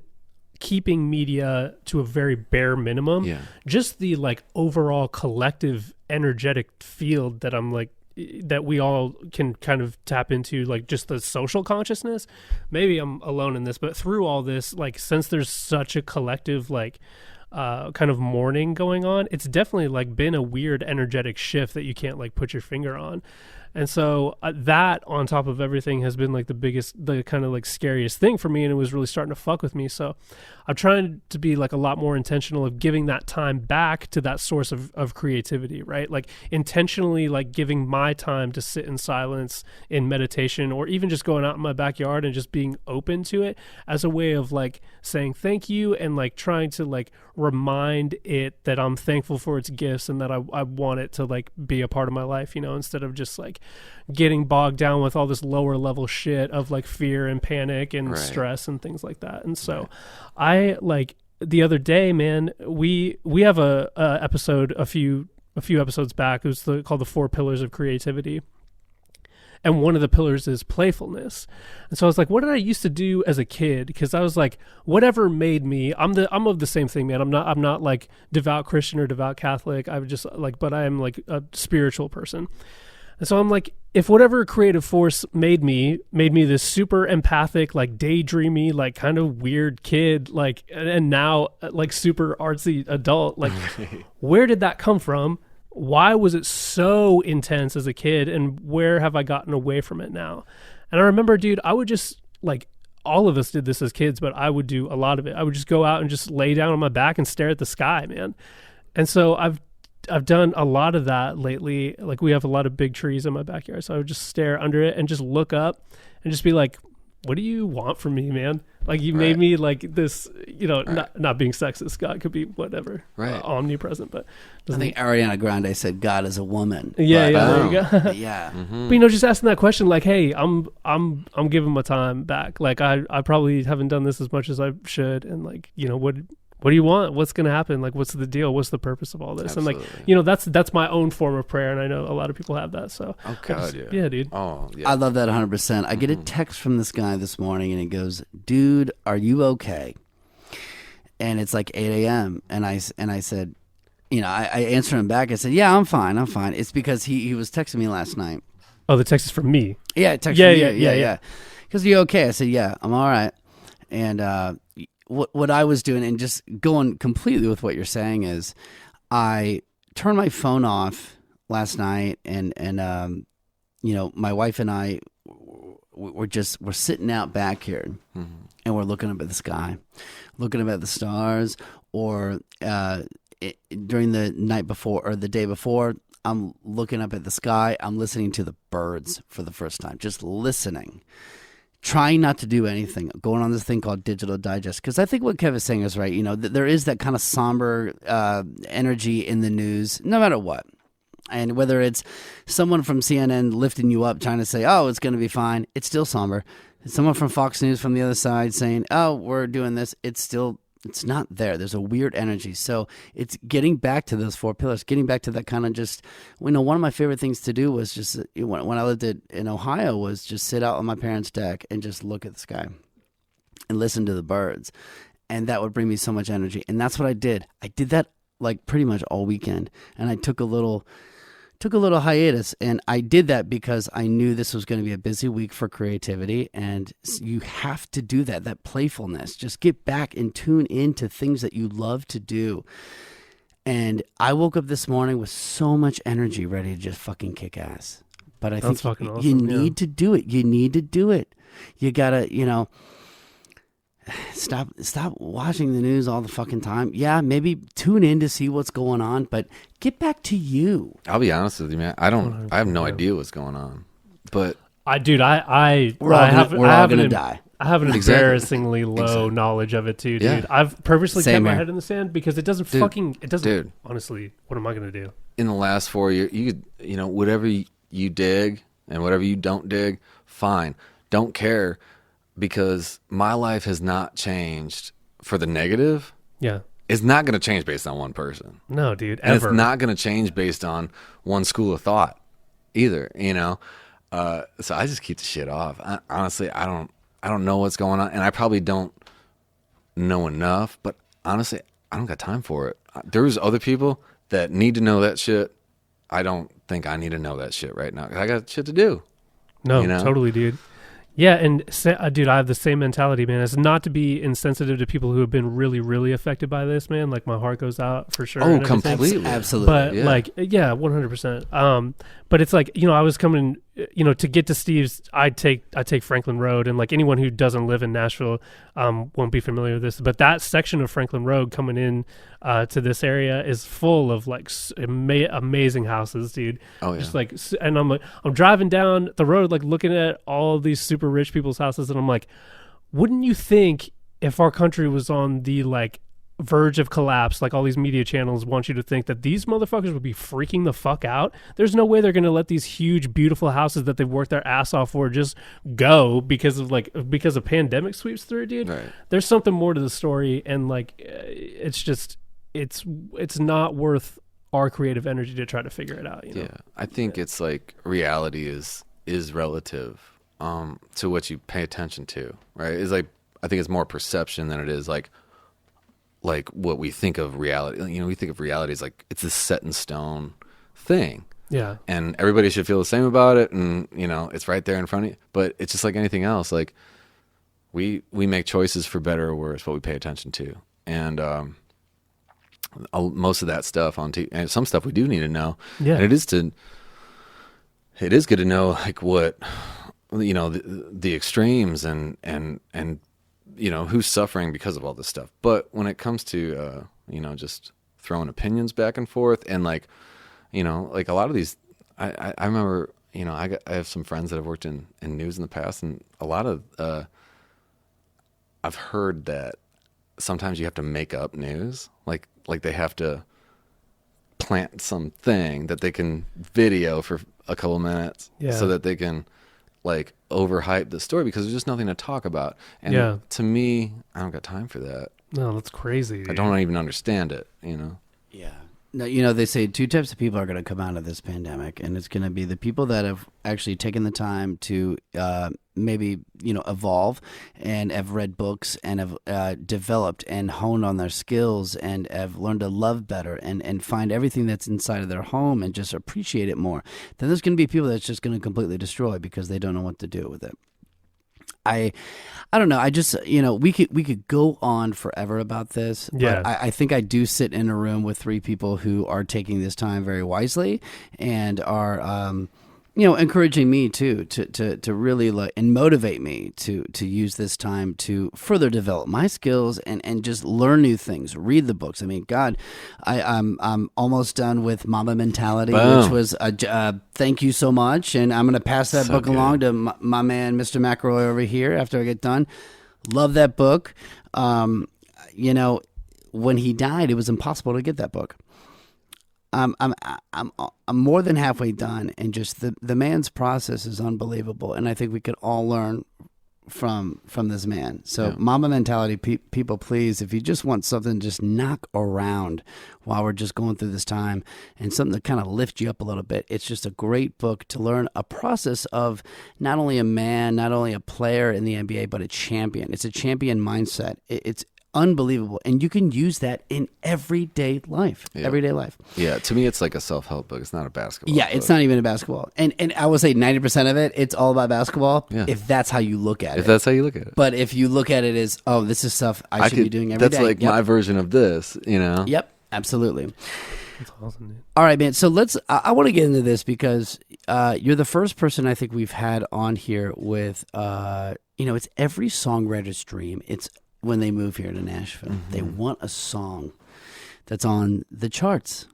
keeping media to a very bare minimum, just the like overall collective energetic field that we all can kind of tap into, like just the social consciousness. Maybe I'm alone in this, but through all this, like, since there's such a collective like kind of mourning going on, it's definitely like been a weird energetic shift that you can't like put your finger on. And so that on top of everything has been like the kind of like scariest thing for me, and it was really starting to fuck with me. So I'm trying to be like a lot more intentional of giving that time back to that source of creativity, right? Like intentionally like giving my time to sit in silence in meditation, or even just going out in my backyard and just being open to it as a way of like saying thank you, and like trying to like remind it that I'm thankful for its gifts and that I want it to like be a part of my life, you know, instead of just like getting bogged down with all this lower level shit of like fear and panic and stress and things like that. And so I like the other day, man, we have a episode a few episodes back. It was called the 4 Pillars of Creativity. And one of the pillars is playfulness. And so I was like, what did I used to do as a kid? Because I was like, whatever made me, I'm of the same thing, man. I'm not like devout Christian or devout Catholic. I would just like, but I am like a spiritual person. And so I'm like, if whatever creative force made me this super empathic, like daydreamy, like kind of weird kid, like, and now like super artsy adult, like where did that come from? Why was it so intense as a kid, and where have I gotten away from it now? And I remember, dude, I would just like, all of us did this as kids, but I would do a lot of it. I would just go out and just lay down on my back and stare at the sky, man. And so I've done a lot of that lately. Like we have a lot of big trees in my backyard. So I would just stare under it and just look up and just be like, what do you want from me, man? Like you made me like this, you know, not being sexist. God could be whatever, omnipresent, but I think Ariana Grande said God is a woman. Yeah, there you go. Yeah. But you know, just asking that question, like, hey, I'm giving my time back. Like I probably haven't done this as much as I should, and like, you know, what do you want? What's going to happen? Like, what's the deal? What's the purpose of all this? Absolutely. And like, you know, that's my own form of prayer. And I know a lot of people have that. So, oh God, yeah, dude. Oh, yeah. I love that 100%. I get a text from this guy this morning and he goes, dude, are you okay? And it's like 8 a.m. And I said, you know, I answered him back. I said, yeah, I'm fine. It's because he was texting me last night. Oh, the text is from me. Yeah, text from you. Yeah. Because you okay? I said, yeah, I'm all right. And, what I was doing, and just going completely with what you're saying, is I turned my phone off last night, and you know, my wife and I we're sitting out back here, and we're looking up at the sky, looking up at the stars, or during the night before or the day before, I'm looking up at the sky. I'm listening to the birds for the first time, just listening. Trying not to do anything, going on this thing called Digital Digest, because I think what Kev is saying is right. You know, there is that kind of somber energy in the news, no matter what. And whether it's someone from CNN lifting you up, trying to say, oh, it's going to be fine, it's still somber. Someone from Fox News from the other side saying, oh, we're doing this, it's not there. There's a weird energy. So it's getting back to those 4 pillars, getting back to that kind of just, you know, one of my favorite things to do was just, when I lived in Ohio, was just sit out on my parents' deck and just look at the sky and listen to the birds. And that would bring me so much energy. And that's what I did. I did that like pretty much all weekend. And I took a little hiatus, and I did that because I knew this was going to be a busy week for creativity, and you have to do that playfulness. Just get back and tune into things that you love to do. And I woke up this morning with so much energy, ready to just fucking kick ass. But I think you need to do it. You need to do it. You gotta, you know, stop watching the news all the fucking time. Yeah, maybe tune in to see what's going on, but get back to you. I'll be honest with you, man. I have no idea what's going on. But we're all gonna die. I have an embarrassingly low knowledge of it too, dude. Yeah. I've purposely kept my head in the sand because it doesn't honestly, what am I gonna do? In the last 4 years, you know, whatever you dig and whatever you don't dig, fine. Don't care. Because my life has not changed for the negative. Yeah. It's not going to change based on one person. No, dude, and ever. It's not going to change based on one school of thought either, you know? So I just keep the shit off. Honestly, I don't know what's going on, and I probably don't know enough, but honestly, I don't got time for it. There's other people that need to know that shit. I don't think I need to know that shit right now, because I got shit to do. No, you know? Totally, dude. Yeah, and dude, I have the same mentality, man. It's not to be insensitive to people who have been really, really affected by this, man. Like, my heart goes out for sure. Oh, completely. Absolutely. But, 100%. But it's like, you know, I was coming to get to Steve's, I take Franklin Road, and like anyone who doesn't live in Nashville won't be familiar with this, but that section of Franklin Road coming in to this area is full of like amazing houses, dude. Oh yeah. Just like, and I'm driving down the road, like looking at all these super rich people's houses, and I'm like, wouldn't you think if our country was on the like verge of collapse, like all these media channels want you to think that these motherfuckers would be freaking the fuck out? There's no way they're going to let these huge, beautiful houses that they've worked their ass off for just go because a pandemic sweeps through, dude. Right. There's something more to the story, and like it's not worth our creative energy to try to figure it out. Yeah, I think it's like reality is relative to what you pay attention to, right? It's like, I think it's more perception than it is like what we think of reality. We think of reality as like it's this set in stone thing. Yeah. And everybody should feel the same about it, and it's right there in front of you. But it's just like anything else. Like we make choices for better or worse, what we pay attention to. And most of that stuff on TV, and some stuff we do need to know. Yeah. And it is good to know like what the extremes and who's suffering because of all this stuff. But when it comes to just throwing opinions back and forth, and like like a lot of these, I remember I have some friends that have worked in news in the past, and a lot of I've heard that sometimes you have to make up news, like they have to plant something that they can video for a couple minutes, so that they can like overhype the story, because there's just nothing to talk about. And to me, I don't got time for that. No, that's crazy. I don't even understand it, Yeah. No, they say two types of people are going to come out of this pandemic, and it's going to be the people that have actually taken the time to maybe, evolve and have read books and have developed and honed on their skills and have learned to love better and find everything that's inside of their home and just appreciate it more. Then there's going to be people that's just going to completely destroy because they don't know what to do with it. I don't know. I just, we could go on forever about this. Yeah. But I think I do sit in a room with three people who are taking this time very wisely and are, encouraging me too, to really and motivate me to use this time to further develop my skills and just learn new things, read the books. I mean, God, I'm almost done with Mama Mentality, Boom. which was thank you so much, and I'm going to pass that book along to my man, Mr. McElroy over here after I get done. Love that book. When he died, it was impossible to get that book. I'm more than halfway done, and just the man's process is unbelievable, and I think we could all learn from this man. So, Mama Mentality, people, please, if you just want something, just knock around while we're just going through this time, and something to kind of lift you up a little bit. It's just a great book to learn a process of not only a man, not only a player in the NBA, but a champion. It's a champion mindset. It's unbelievable, and you can use that in everyday life. Yeah, to me it's like a self-help book. It's not a basketball book. It's not even a basketball, and I would say 90% of it, it's all about basketball, if that's how you look at it. But if you look at it as, oh, this is stuff I should be doing every day. That's like my version of this, Yep, absolutely. That's awesome, dude. All right, man, so I want to get into this because you're the first person I think we've had on here with it's every songwriter's dream. It's when they move here to Nashville. Mm-hmm. They want a song that's on the charts,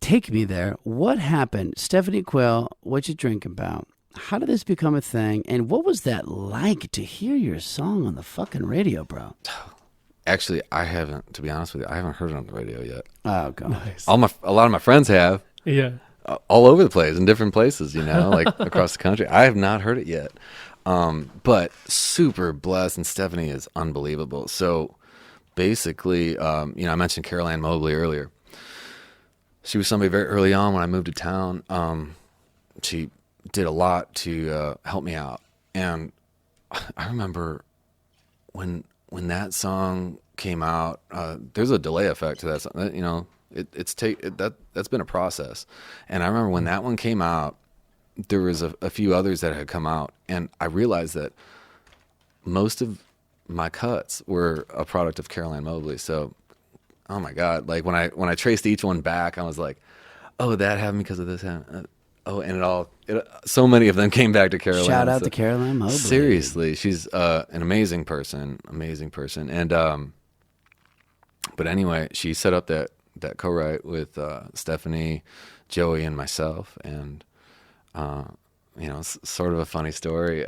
Take me there. What happened? Stephanie Quayle, Whatcha Drinkin Bout? How did this become a thing? And what was that like to hear your song on the fucking radio, bro? Actually, I haven't, to be honest with you, I haven't heard it on the radio yet. Oh, God. Nice. A lot of my friends have. Yeah. All over the place, in different places, like across the country. I have not heard it yet. But super blessed, and Stephanie is unbelievable. So basically, I mentioned Carol Ann Mobley earlier. She was somebody very early on when I moved to town. She did a lot to help me out. And I remember when that song came out, there's a delay effect to that song. That's been a process. And I remember when that one came out, there was a few others that had come out, and I realized that most of my cuts were a product of Carol Ann Mobley. So, oh my God, like when I traced each one back, I was like, oh, that happened because of this. Oh, and so many of them came back to Caroline. Shout out to Caroline Mobley. Seriously, she's an amazing person. And but anyway, she set up that co-write with Stephanie, Joey, and myself. And it's sort of a funny story.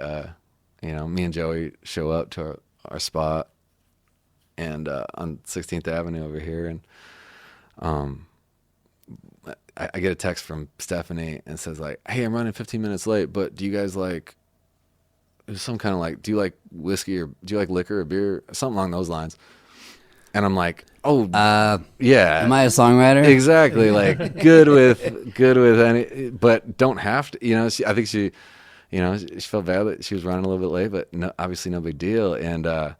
Me and Joey show up to our spot and on 16th Avenue over here, and I get a text from Stephanie and says like, "Hey, I'm running 15 minutes late, but do you guys like?" It was some kind of like, "Do you like whiskey or do you like liquor or beer?" Something along those lines. And I'm like, "Oh, yeah." Am I a songwriter? Exactly. Like good with any, but don't have to. I think she felt bad that she was running a little bit late, but no, obviously no big deal. And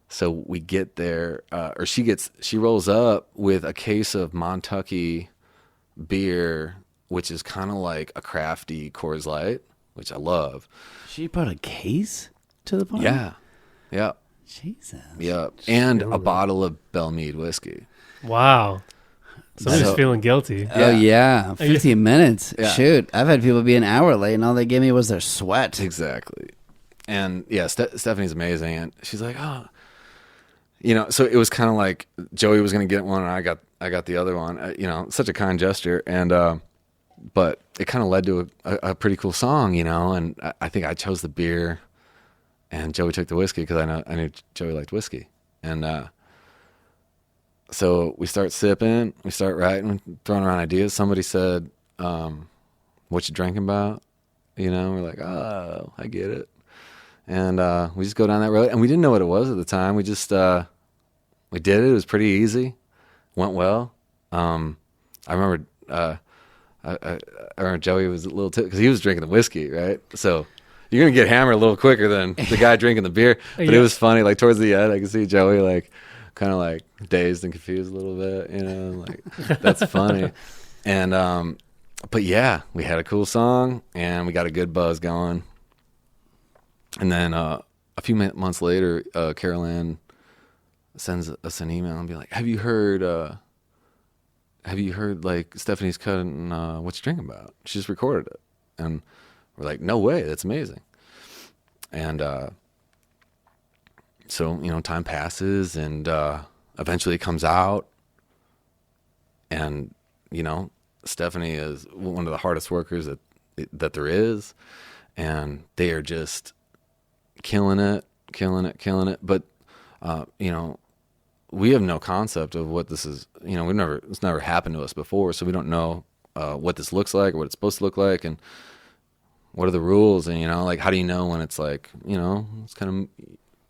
so we get there, or she rolls up with a case of Montucky beer, which is kind of like a crafty Coors Light, which I love. She brought a case to the party? Yeah. Jesus. Yeah. And a bottle of Belle Meade whiskey. Wow. Somebody's feeling guilty. Oh, yeah. 15 minutes. Yeah. Shoot. I've had people be an hour late, and all they gave me was their sweat. Exactly. And yeah, Stephanie's amazing. And she's like, oh, so it was kind of like Joey was going to get one, and I got the other one. Such a kind gesture. And, but it kind of led to a pretty cool song, and I think I chose the beer and Joey took the whiskey because I knew Joey liked whiskey. And, so we start sipping, we start writing, throwing around ideas. Somebody said, "What you drinking about?" We're like, "Oh, I get it." And we just go down that road, and we didn't know what it was at the time. We just we did it. It was pretty easy, went well. I remember I remember Joey was a little because he was drinking the whiskey, right? So you're gonna get hammered a little quicker than the guy drinking the beer. But It was funny. Like towards the end, I could see Joey like kind of like dazed and confused a little bit, like that's funny. And but yeah, we had a cool song and we got a good buzz going. And then a few months later, Caroline sends us an email and be like, have you heard like Stephanie's cutting Whatcha Drinkin Bout? She just recorded it. And we're like, no way, that's amazing. And so, time passes and eventually it comes out. And, Stephanie is one of the hardest workers that there is. And they are just killing it. But, we have no concept of what this is. It's never happened to us before. So we don't know what this looks like or what it's supposed to look like. And what are the rules? And, like, how do you know when it's like, it's kind of,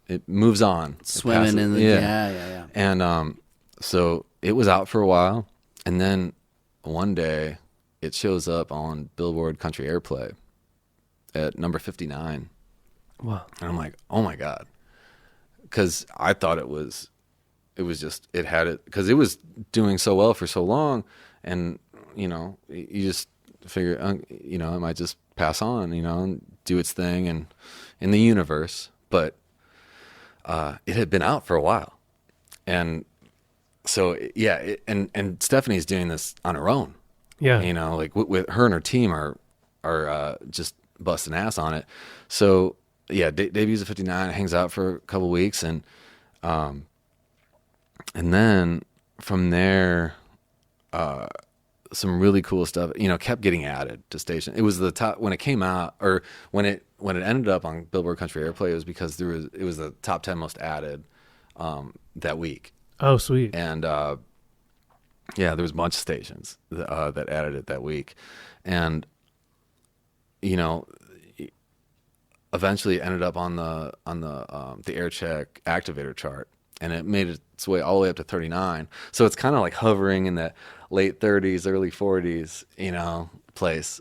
it moves on. Swimming in the, yeah. And so it was out for a while. And then one day it shows up on Billboard Country Airplay at number 59. Wow. And I'm like, oh my God. Because I thought it was just, it had it, because it was doing so well for so long. And, you just figure, it might just pass on, and do its thing and in the universe. But it had been out for a while. And so, yeah, and Stephanie's doing this on her own. Yeah. Like with her and her team are just busting ass on it. So, yeah, debuts at 59, hangs out for a couple weeks, and then from there, some really cool stuff, kept getting added to station. It was the top when it came out, or when it ended up on Billboard Country Airplay. It was because it was the top 10 most added that week. Oh, sweet. And yeah, there was a bunch of stations that added it that week, and eventually it ended up on the air check activator chart, and it made its way all the way up to 39. So it's kind of like hovering in that late 30s, early 40s, place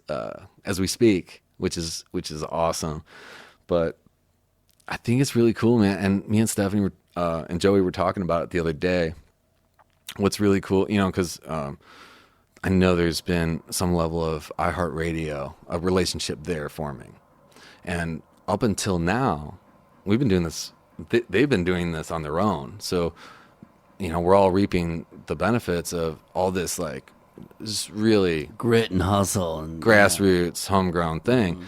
as we speak, which is awesome. But I think it's really cool, man. And me and Stephanie and Joey were talking about it the other day. What's really cool, because I know there's been some level of iHeartRadio, a relationship there forming. And up until now, we've been doing this, they've been doing this on their own. So, we're all reaping the benefits of all this, like, just really Grit and hustle and grassroots, homegrown thing.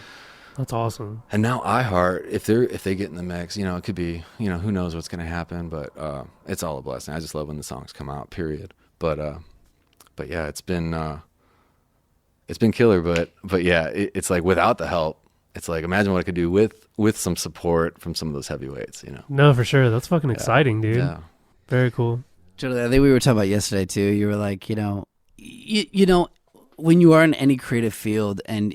That's awesome. And now iHeart, if they get in the mix, it could be, who knows what's going to happen, but it's all a blessing. I just love when the songs come out, period. But yeah, it's been killer. But yeah, it's like without the help, it's like imagine what I could do with some support from some of those heavyweights. No, for sure. That's fucking exciting, dude. Yeah. Very cool. Julie, I think we were talking about yesterday too. You were like, when you are in any creative field and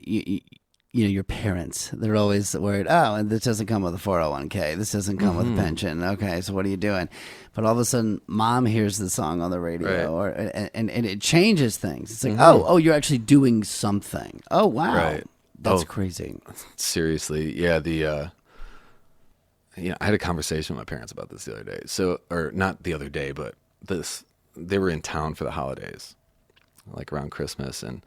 your parents, they're always worried, oh, and this doesn't come with a 401k. This doesn't come with a pension. Okay, so what are you doing? But all of a sudden, mom hears the song on the radio, right. and it changes things. It's like, oh, you're actually doing something. Oh, wow. Right. That's crazy. Seriously. Yeah, I had a conversation with my parents about this the other day. So, or not the other day, but they were in town for the holidays, like around Christmas, and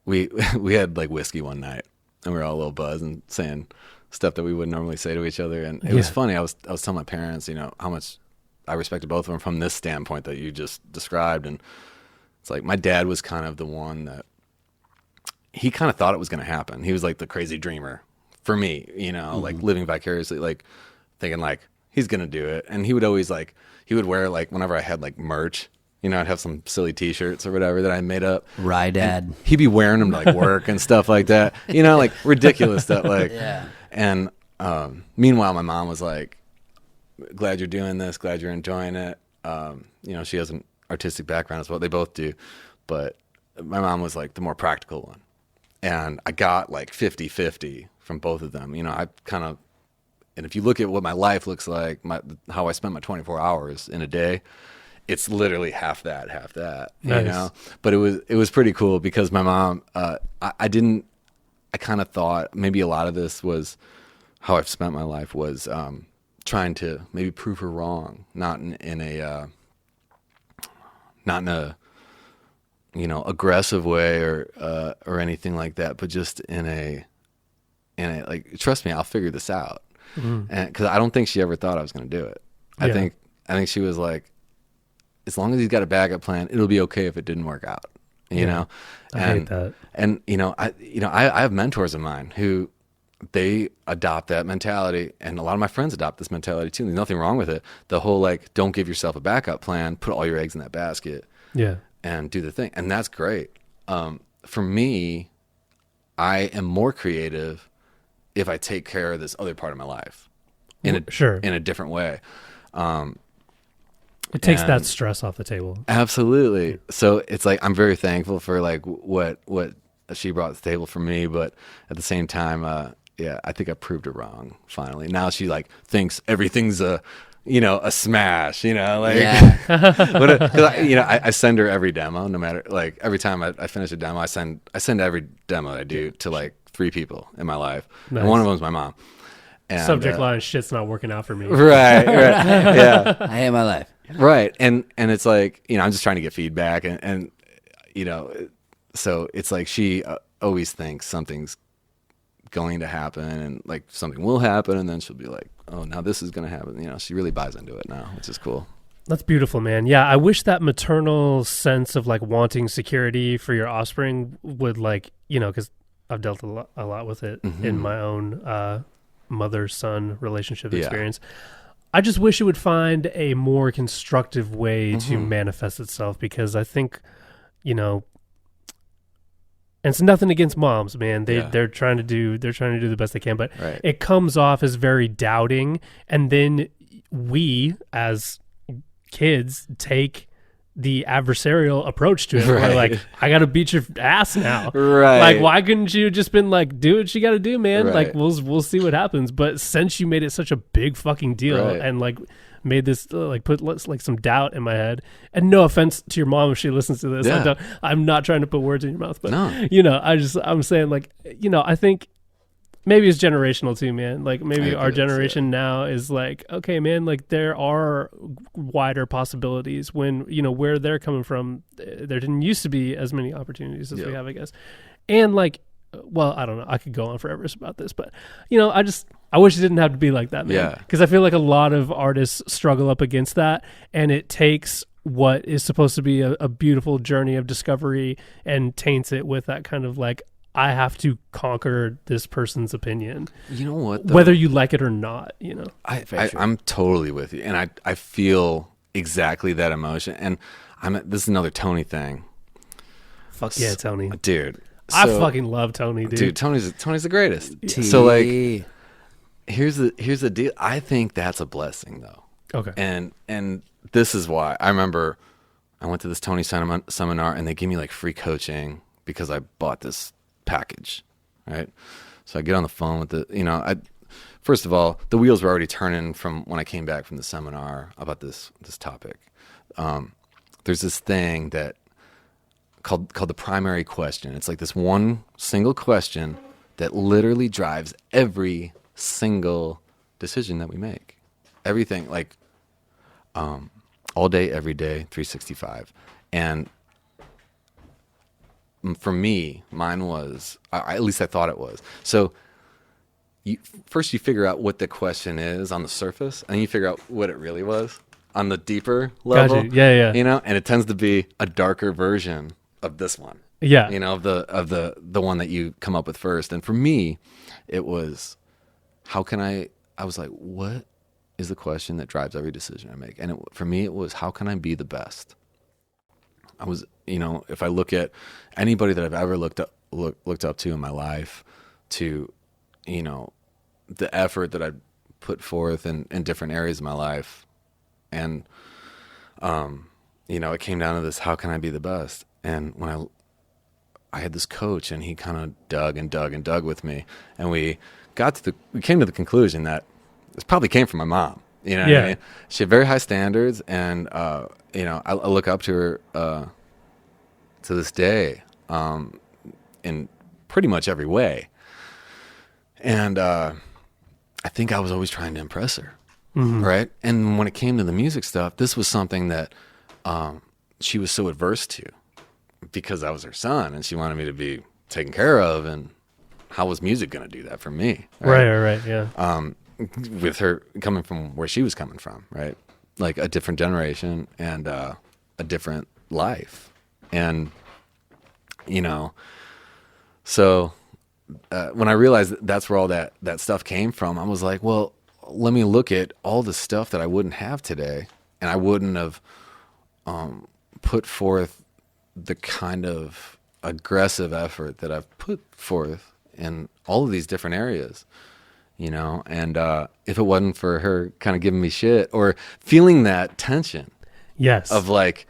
we had like whiskey one night, and we were all a little buzzed and saying stuff that we wouldn't normally say to each other. And it was funny. I was telling my parents, how much I respected both of them from this standpoint that you just described. And it's like my dad was kind of the one that he kind of thought it was going to happen. He was like the crazy dreamer for me, like living vicariously, like thinking like he's going to do it. And he would always he would wear like whenever I had like merch, I'd have some silly T-shirts or whatever that I made up. Right, Dad. He'd be wearing them to like work and stuff like that. Like ridiculous stuff. Like, yeah. And meanwhile, my mom was like, "Glad you're doing this. Glad you're enjoying it." She has an artistic background as well. They both do, but my mom was like the more practical one, and I got like 50-50 from both of them. I kind of, and if you look at what my life looks like, how I spend my 24 hours in a day. It's literally half that, Nice. But it was pretty cool because my mom, I kind of thought maybe a lot of this was how I've spent my life was trying to maybe prove her wrong, not in a aggressive way or anything like that, but just in a like, trust me, I'll figure this out. And because I don't think she ever thought I was going to do it. I think she was like, as long as he's got a backup plan, it'll be okay if it didn't work out, know? I hate that. And, I have mentors of mine who they adopt that mentality, and a lot of my friends adopt this mentality too. There's nothing wrong with it. The whole, like, don't give yourself a backup plan, put all your eggs in that basket and do the thing. And that's great. For me, I am more creative if I take care of this other part of my life in a different way. It takes that stress off the table. Absolutely. So it's like I'm very thankful for like what she brought to the table for me, but at the same time, I think I proved her wrong finally. Now she like thinks everything's a smash. I send her every demo, no matter like every time I finish a demo, I send every demo I do to like 3 people in my life, nice. And one of them is my mom. And, subject line: shit's not working out for me. Right. Yeah. I hate my life. Right. And it's like, I'm just trying to get feedback and so it's like she always thinks something's going to happen and like something will happen. And then she'll be like, oh, now this is going to happen. She really buys into it now, which is cool. That's beautiful, man. Yeah. I wish that maternal sense of like wanting security for your offspring would like, cause I've dealt a lot with it in my own, mother-son relationship experience. I just wish it would find a more constructive way to manifest itself, because I think, and it's nothing against moms, man. They're trying to do the best they can, but it comes off as very doubting, and then we as kids take the adversarial approach to it. We're like, I gotta beat your ass now. Right. Like, why couldn't you just been like, do what you gotta do, man? Like, we'll see what happens. But since you made it such a big fucking deal and like made this put like some doubt in my head, and no offense to your mom if she listens to this, I'm not trying to put words in your mouth, but I'm saying like, I think maybe it's generational too, man. Like maybe our generation now is like, okay, man, like there are wider possibilities when, where they're coming from, there didn't used to be as many opportunities as we have, I guess. And like, well, I don't know. I could go on forever about this, but I wish it didn't have to be like that, man. Yeah. Because I feel like a lot of artists struggle up against that, and it takes what is supposed to be a beautiful journey of discovery and taints it with that kind of like, I have to conquer this person's opinion. You know what? Though? Whether you like it or not, you know. I'm totally with you. And I feel exactly that emotion. And this is another Tony thing. Fuck yeah, Tony. Dude. I fucking love Tony, dude. Dude, Tony's the greatest. So like, here's the deal. I think that's a blessing though. Okay. And this is why. I remember I went to this Tony seminar and they gave me like free coaching because I bought this package, right? So I get on the phone with first of all, the wheels were already turning from when I came back from the seminar about this topic. There's this thing that called the primary question. It's like this one single question that literally drives every single decision that we make. Everything, like all day, every day, 365. And for me, mine was, at least I thought it was. So first you figure out what the question is on the surface, and then you figure out what it really was on the deeper level. Gotcha. Yeah. You know, and it tends to be a darker version of this one. Yeah. You know, of the one that you come up with first. And for me, it was, I was like, what is the question that drives every decision I make? And for me, it was, how can I be the best? I was, if I look at anybody that I've ever looked up to in my life, to, the effort that I put forth in different areas of my life, and, it came down to this, how can I be the best? And when I had this coach, and he kind of dug and dug and dug with me, and we came to the conclusion that this probably came from my mom. You know what I mean? She had very high standards, and I look up to her to this day in pretty much every way. And I think I was always trying to impress her, right? And when it came to the music stuff, this was something that she was so adverse to because I was her son, and she wanted me to be taken care of, and how was music going to do that for me? Right, yeah. With her coming from where she was coming from, right? Like a different generation and a different life. And, so when I realized that's where all that stuff came from, I was like, well, let me look at all the stuff that I wouldn't have today, and I wouldn't have put forth the kind of aggressive effort that I've put forth in all of these different areas. And if it wasn't for her kind of giving me shit or feeling that tension, yes, of like,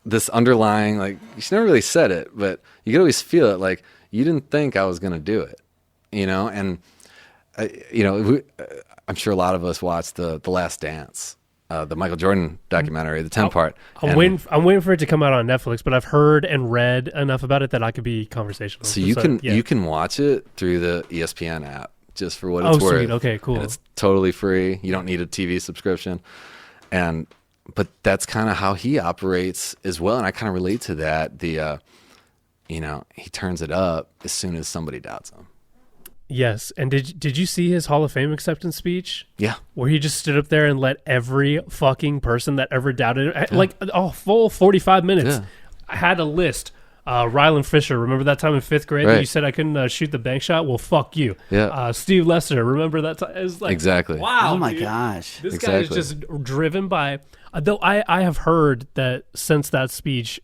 this underlying, like, she never really said it, but you could always feel it, like, you didn't think I was going to do it, and, I'm sure a lot of us watched the Last Dance, the Michael Jordan documentary, the 10-part. I'm waiting for it to come out on Netflix, but I've heard and read enough about it that I could be conversational. So you can watch it through the ESPN app. Just for what it's worth. Sweet. Okay, cool. And it's totally free. You don't need a TV subscription. But that's kind of how he operates as well. And I kind of relate to that. He turns it up as soon as somebody doubts him. Yes. And did you see his Hall of Fame acceptance speech? Yeah. Where he just stood up there and let every fucking person that ever doubted it, like a full 45 minutes. Yeah. I had a list. Ryland Fisher, remember that time in 5th grade that you said I couldn't shoot the bank shot? Well, fuck you. Yeah. Steve Lester, remember that time? It was like, exactly. Wow. Oh my dude. gosh. This guy is just driven by. Though I have heard that since that speech,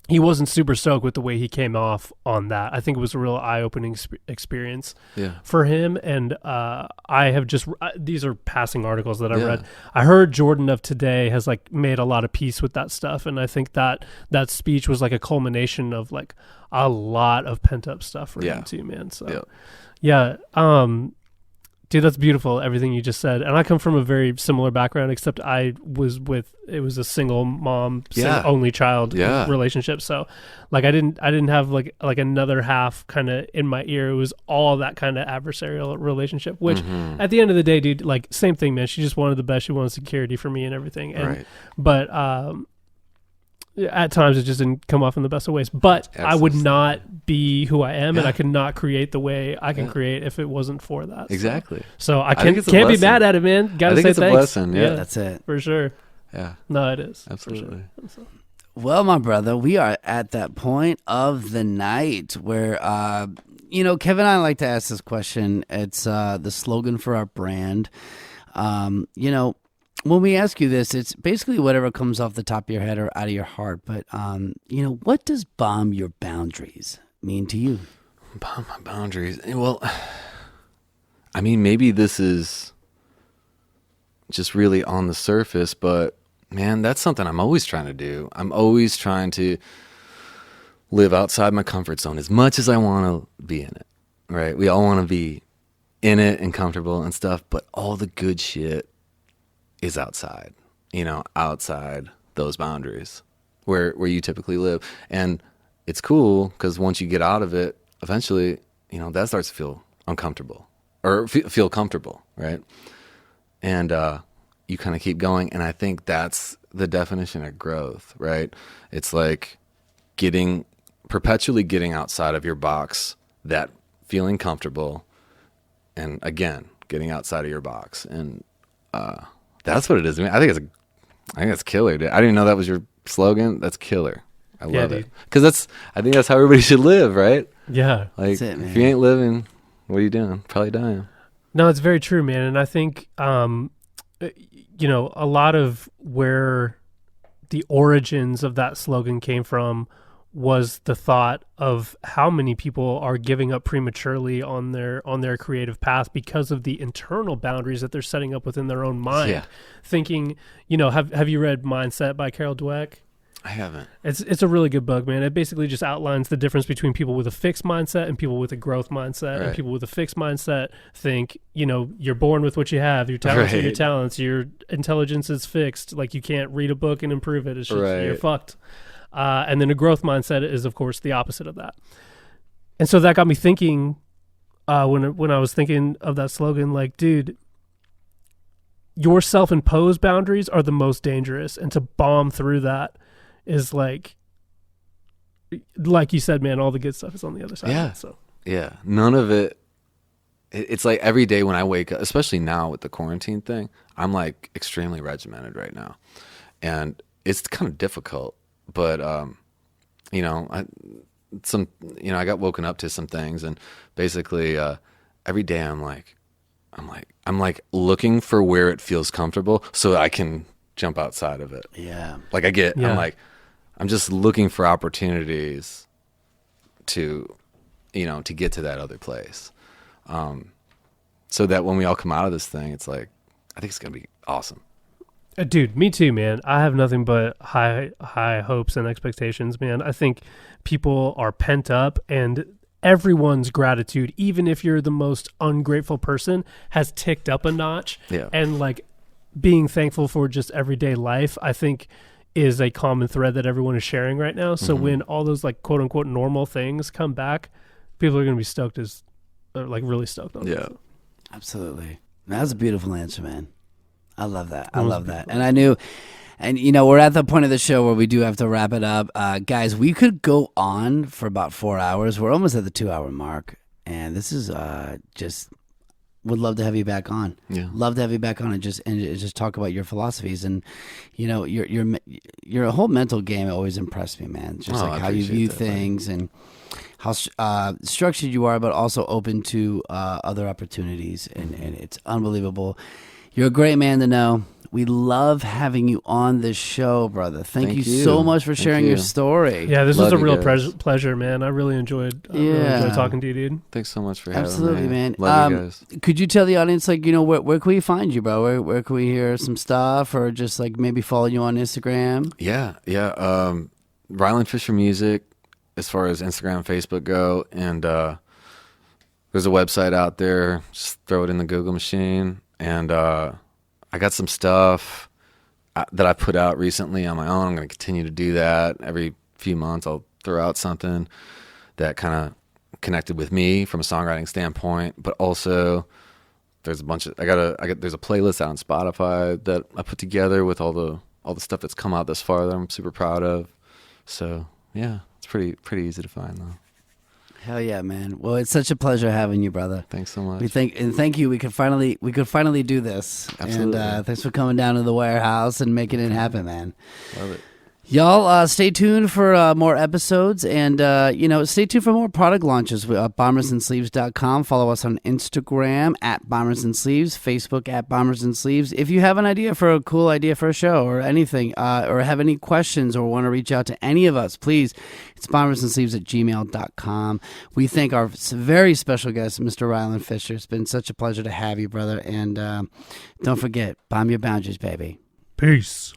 he wasn't super stoked with the way he came off on that. I think it was a real eye-opening experience for him. And I have just these are passing articles that I read. I heard Jordan of today has like made a lot of peace with that stuff, and I think that speech was like a culmination of like a lot of pent-up stuff for him too, man. So dude, that's beautiful, everything you just said. And I come from a very similar background, except it was a single mom, only child relationship. So like I didn't have like another half kind of in my ear. It was all that kind of adversarial relationship, which at the end of the day, dude, like same thing, man. She just wanted the best. She wanted security for me and everything. And, but at times it just didn't come off in the best of ways, but I would not be who I am, and I could not create the way I can create if it wasn't for that. Exactly. So I can't be mad at it, man. Gotta say it's thanks. A blessing. Yeah, that's it for sure. Yeah, No, it is. absolutely. For sure. Well, my brother, we are at that point of the night where, Kevin and I like to ask this question. It's the slogan for our brand. When we ask you this, it's basically whatever comes off the top of your head or out of your heart. But, what does bomb your boundaries mean to you? Bomb my boundaries. Well, I mean, maybe this is just really on the surface, but man, that's something I'm always trying to do. I'm always trying to live outside my comfort zone as much as I want to be in it, right? We all want to be in it and comfortable and stuff, but all the good shit is outside, outside those boundaries where you typically live. And it's cool because once you get out of it, eventually, that starts to feel uncomfortable or feel comfortable, right? And you kind of keep going. And I think that's the definition of growth, right? It's like perpetually getting outside of your box, that feeling comfortable, and again, getting outside of your box. And that's what it is. I mean, I think that's killer, dude. I didn't even know that was your slogan. That's killer. I love it. Because I think that's how everybody should live, right? Yeah. Like, that's it, man. If you ain't living, what are you doing? Probably dying. No, it's very true, man. And I think, a lot of where the origins of that slogan came from was the thought of how many people are giving up prematurely on their creative path because of the internal boundaries that they're setting up within their own mind. Yeah. Thinking, have you read Mindset by Carol Dweck? I haven't. It's a really good book, man. It basically just outlines the difference between people with a fixed mindset and people with a growth mindset. Right. And people with a fixed mindset think, you're born with what you have. Your talents are your talents. Your intelligence is fixed. Like, you can't read a book and improve it. It's just, you're fucked. And then a growth mindset is, of course, the opposite of that. And so that got me thinking, when I was thinking of that slogan, like, dude, your self-imposed boundaries are the most dangerous. And to bomb through that is like you said, man, all the good stuff is on the other side. Yeah. Of it, so. Yeah. None of it. It's like every day when I wake up, especially now with the quarantine thing, I'm like extremely regimented right now. And it's kind of difficult, but, I got woken up to some things, and basically, every day I'm like looking for where it feels comfortable so I can jump outside of it. Yeah. Like I'm just looking for opportunities to get to that other place. So that when we all come out of this thing, it's like, I think it's going to be awesome. Dude, me too, man. I have nothing but high hopes and expectations, man. I think people are pent up, and everyone's gratitude, even if you're the most ungrateful person, has ticked up a notch. Yeah. And like being thankful for just everyday life, I think, is a common thread that everyone is sharing right now. So when all those like quote unquote normal things come back, people are going to be stoked really stoked on it. Yeah. Absolutely. That was a beautiful answer, man. I love that. I love that. And I knew, and we're at the point of the show where we do have to wrap it up. Guys, we could go on for about 4 hours. We're almost at the 2-hour mark. And this is would love to have you back on. Yeah. Love to have you back on and just talk about your philosophies. And, your whole mental game always impressed me, man. Just like how you view things and how structured you are, but also open to other opportunities. And it's unbelievable. You're a great man to know. We love having you on this show, brother. Thank you so much for sharing your story. Yeah, this was a real pleasure, man. I really enjoyed talking to you, dude. Thanks so much for having me. Absolutely, man. Love you guys. Could you tell the audience, like, where can we find you, bro? Where can we hear some stuff, or just like maybe follow you on Instagram? Yeah. Ryland Fisher Music, as far as Instagram and Facebook go, and there's a website out there. Just throw it in the Google machine. And I got some stuff that I put out recently on my own. I'm going to continue to do that. Every few months I'll throw out something that kind of connected with me from a songwriting standpoint, but also there's a bunch of there's a playlist out on Spotify that I put together with all the stuff that's come out thus far that I'm super proud of. So, yeah, it's pretty easy to find though. Hell yeah, man. Well, it's such a pleasure having you, brother. Thanks so much. Thank you. We could finally do this. Absolutely. And thanks for coming down to the warehouse and making it happen, man. Love it. Y'all, stay tuned for more episodes, and stay tuned for more product launches. BombersandSleeves.com. Follow us on Instagram at Bombers and Sleeves, Facebook at Bombers and Sleeves. If you have an idea for a cool idea for a show or anything, or have any questions or want to reach out to any of us, please, it's bombersandSleeves@gmail.com. We thank our very special guest, Mr. Ryland Fisher. It's been such a pleasure to have you, brother, and don't forget, bomb your boundaries, baby. Peace.